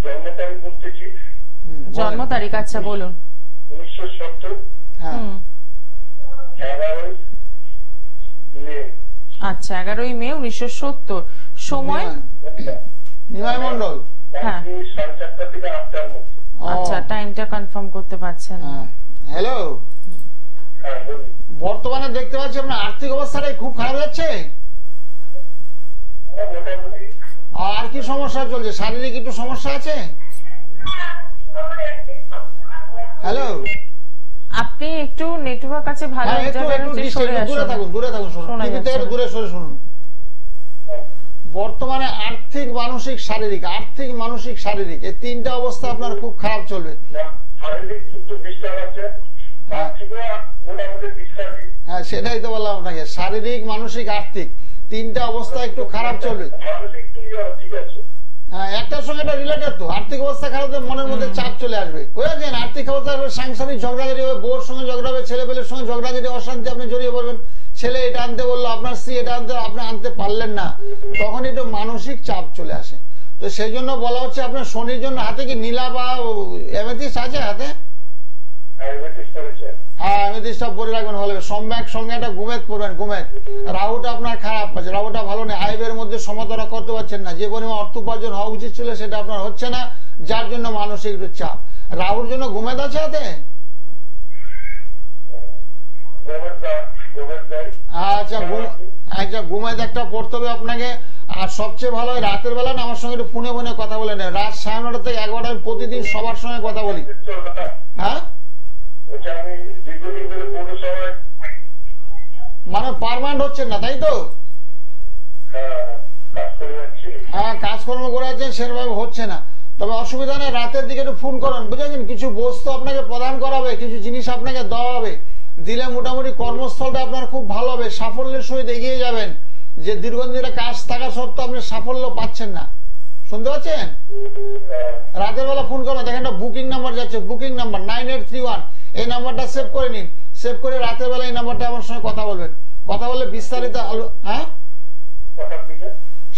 জন্ম তারিখ বলতেছি। জন্ম তারিখ? আচ্ছা বলুন। 1970। হ্যাঁ। 11 মে। আচ্ছা, 11 মে 1970। সময়? নিমাই মন্ডল। হ্যাঁ। 4:30 থেকে 8টার মধ্যে। আচ্ছা, টাইমটা কনফার্ম করতে পারছেন না? হ্যালো, বর্তমানে দেখতে পাচ্ছি আপনার আর্থিক অবস্থাটাই খুব খারাপ যাচ্ছে। আর কি সমস্যা চলছে? শারীরিক একটু সমস্যা আছে? হ্যালো, আপনি একটু নেটওয়ার্ক আছে ভালো দূরে থাকুন, দূরে সরে শুনুন। বর্তমানে আর্থিক মানসিক শারীরিক, আর্থিক মানসিক শারীরিক এই 3টা অবস্থা আপনার খুব খারাপ চলবে। তার থেকে মোটামুটি বিশ্বাসী। হ্যাঁ, সেটাই তো বললাম আপনাকে, শারীরিক, মানসিক, আর্থিক তিনটা অবস্থা একটু খারাপ চলবে। মানসিক ঠিক আছে, হ্যাঁ, একটার সঙ্গে এটা রিলেটেড তো। আর্থিক অবস্থা খারাপ হলে মনের মধ্যে চাপ চলে আসবে, বুঝেছেন? আর্থিক অবস্থা সাংসারিক ঝগড়াঝাড়ি হবে, বউর সঙ্গে ঝগড়া হবে, ছেলেপেলের সঙ্গে ঝগড়াঝাড়ি, অশান্তি, আপনি জড়িয়ে পড়বেন। ছেলে এটা আনতে বললো, আপনার স্ত্রী এটা আনতে, আপনি আনতে পারলেন না, তখন একটু মানসিক চাপ চলে আসে। তো সেই জন্য বলা হচ্ছে আপনার শনির জন্য হাতে কি নীলা বা এমেথিস্ট আছে হাতে? হ্যাঁ, এমেথিস্টটা পরে রাখবেন ভালো। সম্যক সঙ্গে একটা গুমেদ পড়বেন, গুমেদ। রাহুটা আপনার খারাপ আছে, রাহুটা ভালো নেই, আয়ের মধ্যে সমাধান করতে পারছেন না, যে পরিমাণ অর্থ উপার্জন হওয়া উচিত ছিল সেটা আপনার হচ্ছে না, যার জন্য মানসিক একটু চাপ। রাহুর জন্য গুমেদ আছে হাতে? আচ্ছা, আচ্ছা, গুমেদ একটা পড়তে হবে আপনাকে। আর সবচেয়ে ভালো হয় রাতের বেলা না আমার সঙ্গে একটু ফোনে ফোনে কথা বলে নেন। রাত 9:30 থেকে 11টা আমি প্রতিদিন সবার সঙ্গে কথা বলি। হ্যাঁ, মানে পার্মানেন্ট হচ্ছেন না, তাই তো? হ্যাঁ, কাজকর্ম করে আছেন, সেরকম হচ্ছে না। তবে অসুবিধা নেই, রাতের দিকে একটু ফোন করেন, বুঝেছেন? কিছু বস্তু আপনাকে প্রদান করা হবে, কিছু জিনিস আপনাকে দেওয়া হবে, দিলে মোটামুটি কর্মস্থলটা আপনার খুব ভালো হবে, সাফল্যের সহিত এগিয়ে যাবেন। যে দীর্ঘদিন কাজ থাকা সত্ত্বেও আপনি সাফল্য পাচ্ছেন না, শুনতে পাচ্ছেন? রাতের বেলা ফোন করবেন, দেখেন একটা বুকিং নাম্বার যাচ্ছে, বুকিং নাম্বার 9831, এই নাম্বারটা সেভ করে নিন। সেভ করে রাতের বেলা এই নাম্বারটা আমার সঙ্গে কথা বলবেন, কথা বললে বিস্তারিত। হ্যাঁ,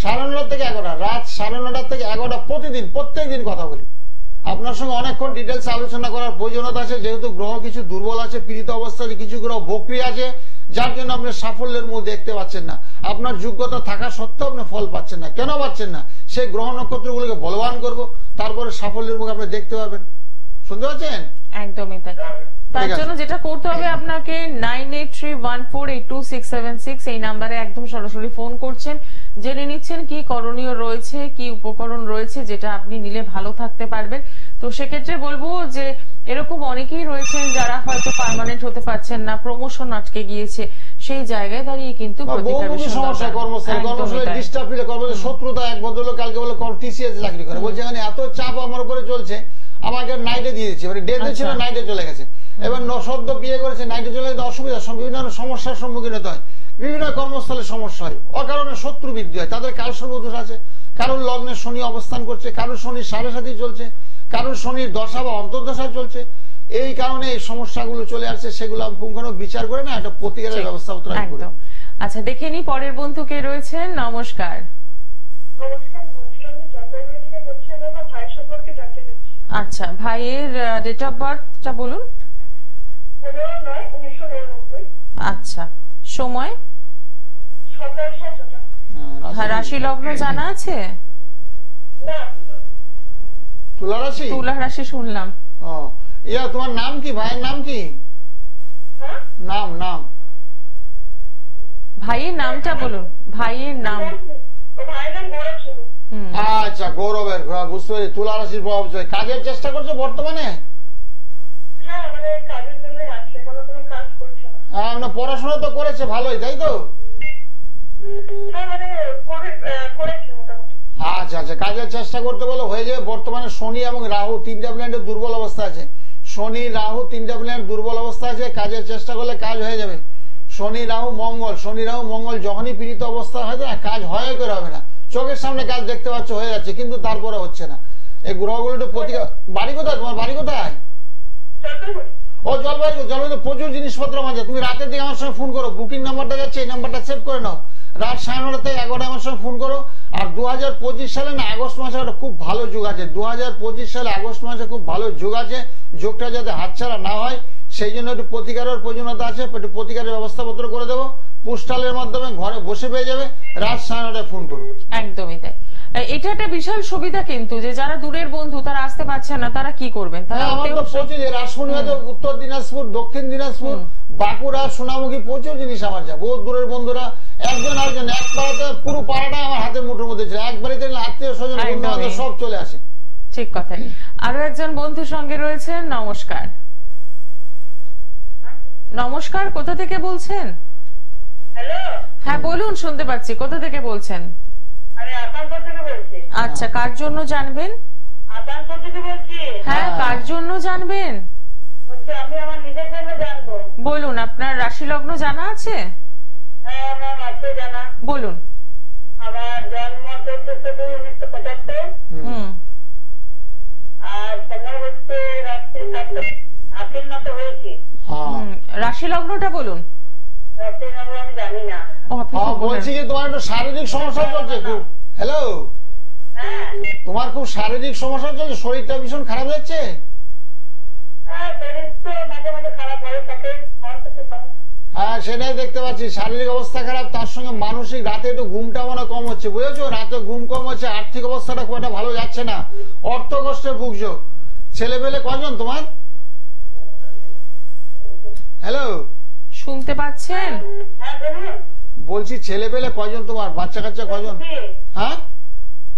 9:30 থেকে 11টা, রাত 9:30 থেকে 11টা প্রতিদিন, প্রত্যেক দিন কথা বলি। আপনার সঙ্গে অনেকক্ষণ ডিটেলস আলোচনা করার প্রয়োজনীয়তা আছে, যেহেতু গ্রহ কিছু দুর্বল আছে, পীড়িত অবস্থায় কিছু গ্রহ বক্রি আছে, যার জন্য আপনি সাফল্যের মুখ দেখতে পাচ্ছেন না। আপনার যোগ্যতা থাকা সত্ত্বেও আপনি ফল পাচ্ছেন না। কেন পাচ্ছেন না? সেই গ্রহ নক্ষত্রগুলোকে বলবান করব, তারপরে সাফল্যের মুখ আপনি দেখতে পাবেন। শুনতে পাচ্ছেন? একদমই তাই। তার জন্য যেটা করতে হবে আপনাকে 9831482676 এই নাম্বারে একদম সরাসরি ফোন করছেন, জেনে নিচ্ছেন কি করণীয় রয়েছে, কি উপকরণ রয়েছে যেটা আপনি নিলে ভালো থাকতে পারবেন। তো সেক্ষেত্রে বলবো যে এরকম অনেকেই রয়েছেন যারা হয়তো পার্মানেন্ট হতে পারছেন না, প্রমোশন আটকে গিয়েছে, সেই জায়গায় দাঁড়িয়ে কিন্তু সমস্যা, কর্মস্থলে ডিস্টার্ব, কর্মস্থলে শত্রুতা। এক ভদ্রলোক কালকে বলে টিসিএস চাকরি করে, বলছে এখানে এত চাপ আমার উপরে চলছে, আমাকে নাইটে দিয়ে দিচ্ছে, মানে ডেতে ছিল নাইটে চলে গেছে, এবার সদ্য বিয়ে করেছে, নাইটে চলে গেছে, অসুবিধা, বিভিন্ন সমস্যার সম্মুখীন হতে হয়, বিভিন্ন কর্মস্থলে সমস্যা হয়, অকারণে শত্রু বৃদ্ধি হয়। তাদের কালসর্বদোষ আছে, কারোর লগ্নে শনি অবস্থান করছে, কারোর শনির 7.5 চলছে, কারোর শনির দশা বা অন্তর্দশা চলছে। এই কারণে এই সমস্যাগুলো চলে আসছে, সেগুলো আমি পুঙ্খানু বিচার করে না একটা প্রতিকারের ব্যবস্থা করি। আচ্ছা, দেখে নি পরের বন্ধু কে রয়েছেন। নমস্কার। আচ্ছা, ভাইয়ের ডেট অফ বার্থটা বলুন। আচ্ছা, সময়, রাশি লগ্ন জানা আছে? তুলা রাশি। তুলা রাশি শুনলাম। তোমার নাম কি? ভাইয়ের নাম কি? নাম নাম ভাইয়ের নামটা বলুন, ভাইয়ের নাম। আচ্ছা, গৌরবের, বুঝতে পেরেছি। তুলা রাশির প্রভাব। কাজের চেষ্টা করছে বর্তমানে? পড়াশোনা তো করেছে ভালোই, তাই তো? আচ্ছা আচ্ছা, কাজের চেষ্টা করতে বলে হয়ে যাবে। বর্তমানে শনি এবং রাহু 3টা প্ল্যানেটের দুর্বল অবস্থা আছে। শনি রাহু 3টা প্ল্যানেট দুর্বল অবস্থা আছে, কাজের চেষ্টা করলে কাজ হয়ে যাবে। শনি রাহু মঙ্গল, শনি রাহু মঙ্গল যখনই পীড়িত অবস্থা হয় না, কাজ হয় করে হবে না। চোখের সামনে কাজ দেখতে পাচ্ছ হয়ে যাচ্ছে, কিন্তু তারপরে হচ্ছে না। এই গ্রহগুলো একটু প্রতিকার। বাড়ি কোথায় তোমার? বাড়ি কোথায়? ও জলবায়ু। জলবায়ু প্রচুর জিনিসপত্র মাঝে। তুমি রাতের দিকে আমার সঙ্গে ফোন করো, বুকিং নাম্বারটা যাচ্ছে, এই নাম্বারটা সেভ করে নাও। রাত 9:30 থেকে 11টা আমার সঙ্গে ফোন করো। আর 2025 সালে না আগস্ট মাসে একটা খুব ভালো যুগ আছে। 2025 সালে আগস্ট মাসে খুব ভালো যুগ আছে। যুগটা যাতে হাতছাড়া না হয় সেই জন্য একটু প্রতিকারের প্রয়োজনীয়তা আছে। একটু প্রতিকারের ব্যবস্থাপত্র করে দেবো, পোস্টালের মাধ্যমে ঘরে বসে পেয়ে যাবে। রাত 9:30টায় ফোন করো। একদমই তাই। এটা একটা বিশাল সুবিধা কিন্তু, যে যারা দূরের বন্ধু তারা আসতে পারছে না, তারা কি করবেন? উত্তর দিনাজপুর, দক্ষিণ দিনাজপুর, বাঁকুড়া, সোনামুখী প্রচুর জিনিস আমার যা। বহু দূরের বন্ধুরা একজন আরেকজন, এক পাড়াতে পুরো পাড়াটা আমার হাতের মুঠোর মধ্যে ছিল। এক বাড়িতে আত্মীয় স্বজন বন্ধু সব চলে আসে। ঠিক কথা। আরো একজন বন্ধু সঙ্গে রয়েছেন। নমস্কার। নমস্কার, কোথা থেকে বলছেন? হ্যাঁ বলুন, শুনতে পাচ্ছি। কোথা থেকে বলছেন? আচ্ছা, কার জন্য জানবেন? হ্যাঁ, কার জন্য জানবেন? আমি আমার নিজের জন্য বলুন, আপনার রাশি লগ্ন জানা আছে? হ্যাঁ ম্যাম, আছে জানা। বলুন। আমার জন্ম 14/2/1975। হুম। আর সময় হচ্ছে রাত্রি 7:80 মতো হয়েছে। রাশি লগ্নটা বলুন। রাত্রি নম্বর আমি জানি না। ও, আপনি বলছি যে তোমার একটু শারীরিক সমস্যা চলছে খুব। হ্যালো, হ্যাঁ তোমার খুব শারীরিক সমস্যা চলছে, শরীরটা ভীষণ খারাপ যাচ্ছে। হ্যাঁ, শরীর তো মাঝে মাঝে খারাপ হয়ে থাকে। হ্যাঁ, সেটাই দেখতে পাচ্ছি, শারীরিক অবস্থা খারাপ, তার সঙ্গে মানসিক, রাতে একটু ঘুমটা মনে কম হচ্ছে, বুঝেছো? রাতে ঘুম কম হচ্ছে, আর্থিক অবস্থাটা খুব একটা ভালো যাচ্ছে না, অর্থ কষ্টে ভুগছো। ছেলে পেলে কজন তোমার? হ্যালো, শুনতে পাচ্ছেন? হ্যাঁ বলুন। বলছি ছেলে পেলে কজন তোমার, বাচ্চা কাচ্চা কজন? হ্যাঁ,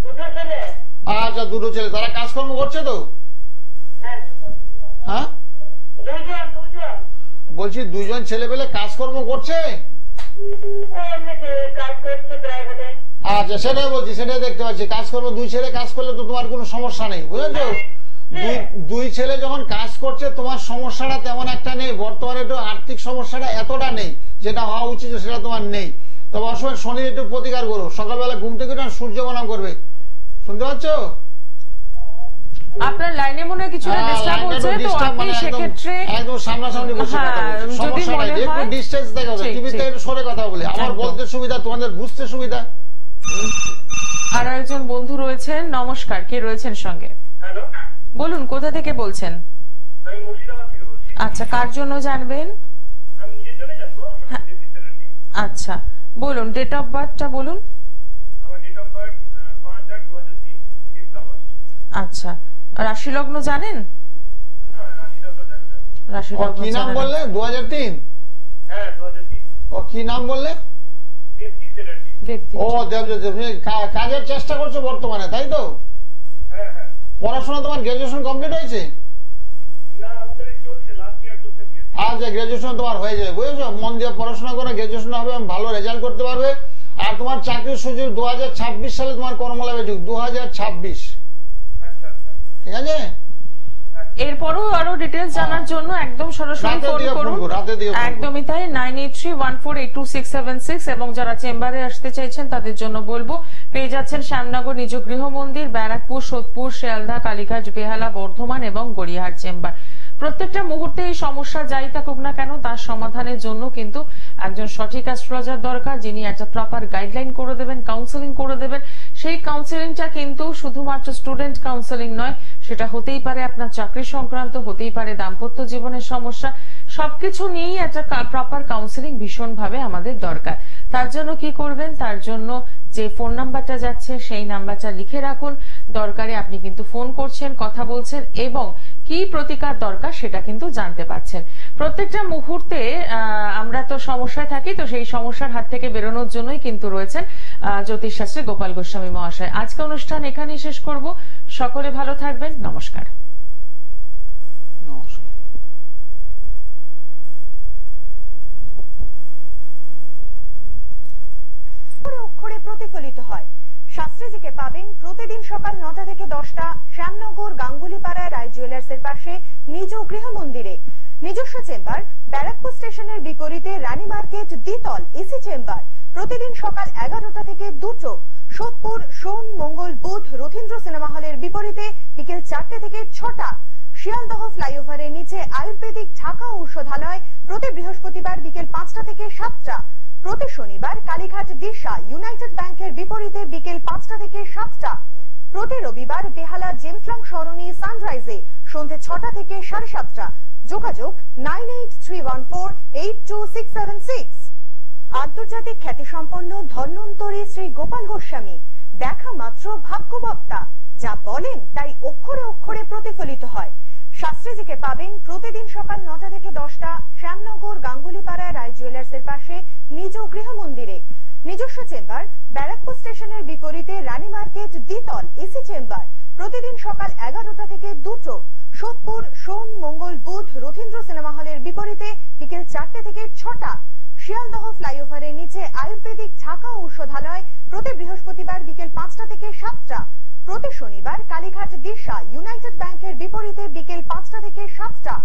দুটো ছেলে। আচ্ছা, দুটো ছেলে, তারা কাজকর্ম করছে তো? হ্যাঁ, হ্যাঁ, দুজন। বলছি দুইজন ছেলে পেলে কাজকর্ম করছে? এমনিতে কাজ করছে প্রাইভেটে। আচ্ছা, সেটাই বলছি, সেটাই দেখতে পাচ্ছি, কাজকর্ম দুই ছেলে কাজ করলে তো তোমার কোনো সমস্যা নেই, বুঝেছো? দুই ছেলে যখন কাজ করছে তোমার সমস্যাটা তেমন একটা নেই, বর্তমানে একটু আর্থিক সমস্যাটা এতটা নেই, যেটা হওয়া উচিত সেটা তোমার নেই। তবে অসময় শনির একটু প্রতিকার করো, সকালবেলা ঘুম থেকে উঠে সূর্য প্রণাম করবে, শুনতে পাচ্ছ? আপনার লাইনে মনে হয় কিছুটা ডিস্টার্ব হচ্ছে, তো আপনি সেক্ষেত্রে একদম সামনাসামনি বসে কথা বলছি, সমস্যা নাই, একটু ডিস্টেন্স দেখা যায়, টিভিতে একটু সরে কথা বলি, আমার বলতে সুবিধা, তোমাদের বুঝতে সুবিধা। আর একজন বন্ধু রয়েছেন, নমস্কার, কে রয়েছেন সঙ্গে? হ্যালো, বলুন, কোথা থেকে বলছেন? আমি মুর্শিদাবাদ থেকে বলছি। আচ্ছা, কার জন্য জানবেন? আমি নিজের জন্য জানবো। আমার বেবি চ্যাটার্জি। আচ্ছা, বলুন, ডেট অফ বার্থটা বলুন। আমার date of birth 5/8/2003, 5th August. আচ্ছা, রাশি লগ্ন জানেন? না, রাশিটা তো জানি না। রাশি ও লগ্ন কি নাম বললে? 2003? হ্যাঁ, 2003। ও কি নাম বললে? বেবি চ্যাটার্জি। দেবদীপ। ও দেবজিৎ, তুমি কাজের চেষ্টা করছো বর্তমানে, তাই তো? হ্যাঁ হ্যাঁ। পড়াশোনা তোমার গ্রাজুয়েশন কমপ্লিট হয়েছে? না, আমাদের চলছে, লাস্ট ইয়ার চলছে বিএসসি। আচ্ছা, গ্রাজুয়েশন তোমার হয়ে যাবে, বুঝেছো? মন দিয়ে পড়াশোনা করে গ্রাজুয়েশন হবে, ভালো রেজাল্ট করতে পারবে। আর তোমার চাকরির সুযোগ 2026 সালে তোমার কর্মলাভের যুগ, 2026। আচ্ছা আচ্ছা। ঠিক আছে? এরপরও আরো ডিটেইলস জানার জন্য একদম সরাসরি রাতের ফোন দিকে করুন। ফোন করো, রাতের দিকে ফোন করো। একদমই তাই, 9831482676 এবং যারা চেম্বারে আসতে চাইছেন তাদের জন্য বলবো, পেয়ে যাচ্ছেন শ্যামনগর নিজ গৃহ মন্দির, ব্যারাকপুর, সোদপুর, শিয়ালদা, কালীঘাট, বেহালা, বর্ধমান এবং গড়িয়াহাট চেম্বার। প্রত্যেকটা মুহূর্তে এই সমস্যা যাই থাকুক না কেন, তার সমাধানের জন্য কিন্তু একজন সঠিক অ্যাস্ট্রোলজার দরকার, যিনি একটা প্রপার গাইডলাইন করে দেবেন, কাউন্সেলিং করে দেবেন। সেই কাউন্সেলিংটা কিন্তু শুধুমাত্র স্টুডেন্ট কাউন্সেলিং নয়, সেটা হতেই পারে আপনার চাকরি সংক্রান্ত, হতেই পারে দাম্পত্য জীবনের সমস্যা, সবকিছু নিয়েই একটা প্রপার কাউন্সেলিং ভীষণভাবে আমাদের দরকার। তার জন্য কি করবেন? তার জন্য যে ফোন নাম্বারটা যাচ্ছে সেই নাম্বারটা লিখে রাখুন। দরকারে আপনি কিন্তু ফোন করছেন, কথা বলছেন এবং কি প্রতিকার দরকার সেটা কিন্তু জানতে পাচ্ছেন। প্রত্যেকটা মুহূর্তে আমরা তো সমস্যায় থাকি, তো সেই সমস্যার হাত থেকে বেরোনোর জন্যই কিন্তু রয়েছেন জ্যোতিষশাস্ত্রী গোপাল গোস্বামী মহাশয়। আজকে অনুষ্ঠান এখানেই শেষ করব। সকলে ভালো থাকবেন, নমস্কার। নমস্কার। অক্ষরে প্রতিফলিত হয়। শাস্ত্রীজিকে পাবেন প্রতিদিন সকাল 9টা থেকে 10টা শ্যামনগর গাঙ্গুলিপাড়া রায় জুয়েলার্সের পাশে নিজ গৃহ মন্দিরে। নিজস্ব চেম্বার ব্যারাকপুর স্টেশনের বিপরীতে রানী মার্কেট, দ্বিতল, এসি চেম্বার। প্রতিদিন সকাল 11টা থেকে 2টো। সোদপুর সোম, মঙ্গল, বুধ রথীন্দ্র সিনেমা হলের বিপরীতে বিকেল 4টে থেকে 6টা। শিয়ালদহ ফ্লাইওভারের নিচে আয়ুর্বেদিক ঢাকা ঔষধালয়। প্রতি বৃহস্পতিবার বিকেল 5টা থেকে 7টা। প্রতি শনিবার কালীঘাট দিশা ইউনাইটেড ব্যাংকের বিপরীতে বিকেল 5টা থেকে 7টা। প্রতি রবিবার বেহালা জেমফ্রাং সরণি সানরাইজে সন্ধ্যে 6টা থেকে 7:30টা। যোগাযোগ 9831482676। আন্তর্জাতিক খ্যাতিসম্পন্ন ধন্বন্তরী শ্রী গোপাল গোস্বামী, দেখা মাত্র ভাগ্যবক্তা, যা বলেন তাই অক্ষরে অক্ষরে প্রতিফলিত হয়। শাস্ত্রীজিকে পাবেন প্রতিদিন সকাল 9টা থেকে 10টা শ্যামনগর গাঙ্গুলিপাড়া রায় জুয়েলার্সের পাশে নিজ গৃহ মন্দিরে। নিজস্ব চেম্বার ব্যারাকপুর স্টেশনের বিপরীতে রানী মার্কেট, দ্বিতল, এসি চেম্বার। প্রতিদিন সকাল 11টা থেকে 2টো। সোদপুর সোম, মঙ্গল, বুধ রথীন্দ্র সিনেমা হলের বিপরীতে বিকেল 4টে থেকে 6টা। শিয়ালদহ ফ্লাইওভারের নিচে আয়ুর্বেদিক ঢাকা ঔষধালয়। প্রতি বৃহস্পতিবার বিকেল 5টা থেকে 7টা। প্রতি শনিবার কালীঘাট দিশা ইউনাইটেড ব্যাংকের বিপরীতে বিকেল 5টা থেকে 7টা।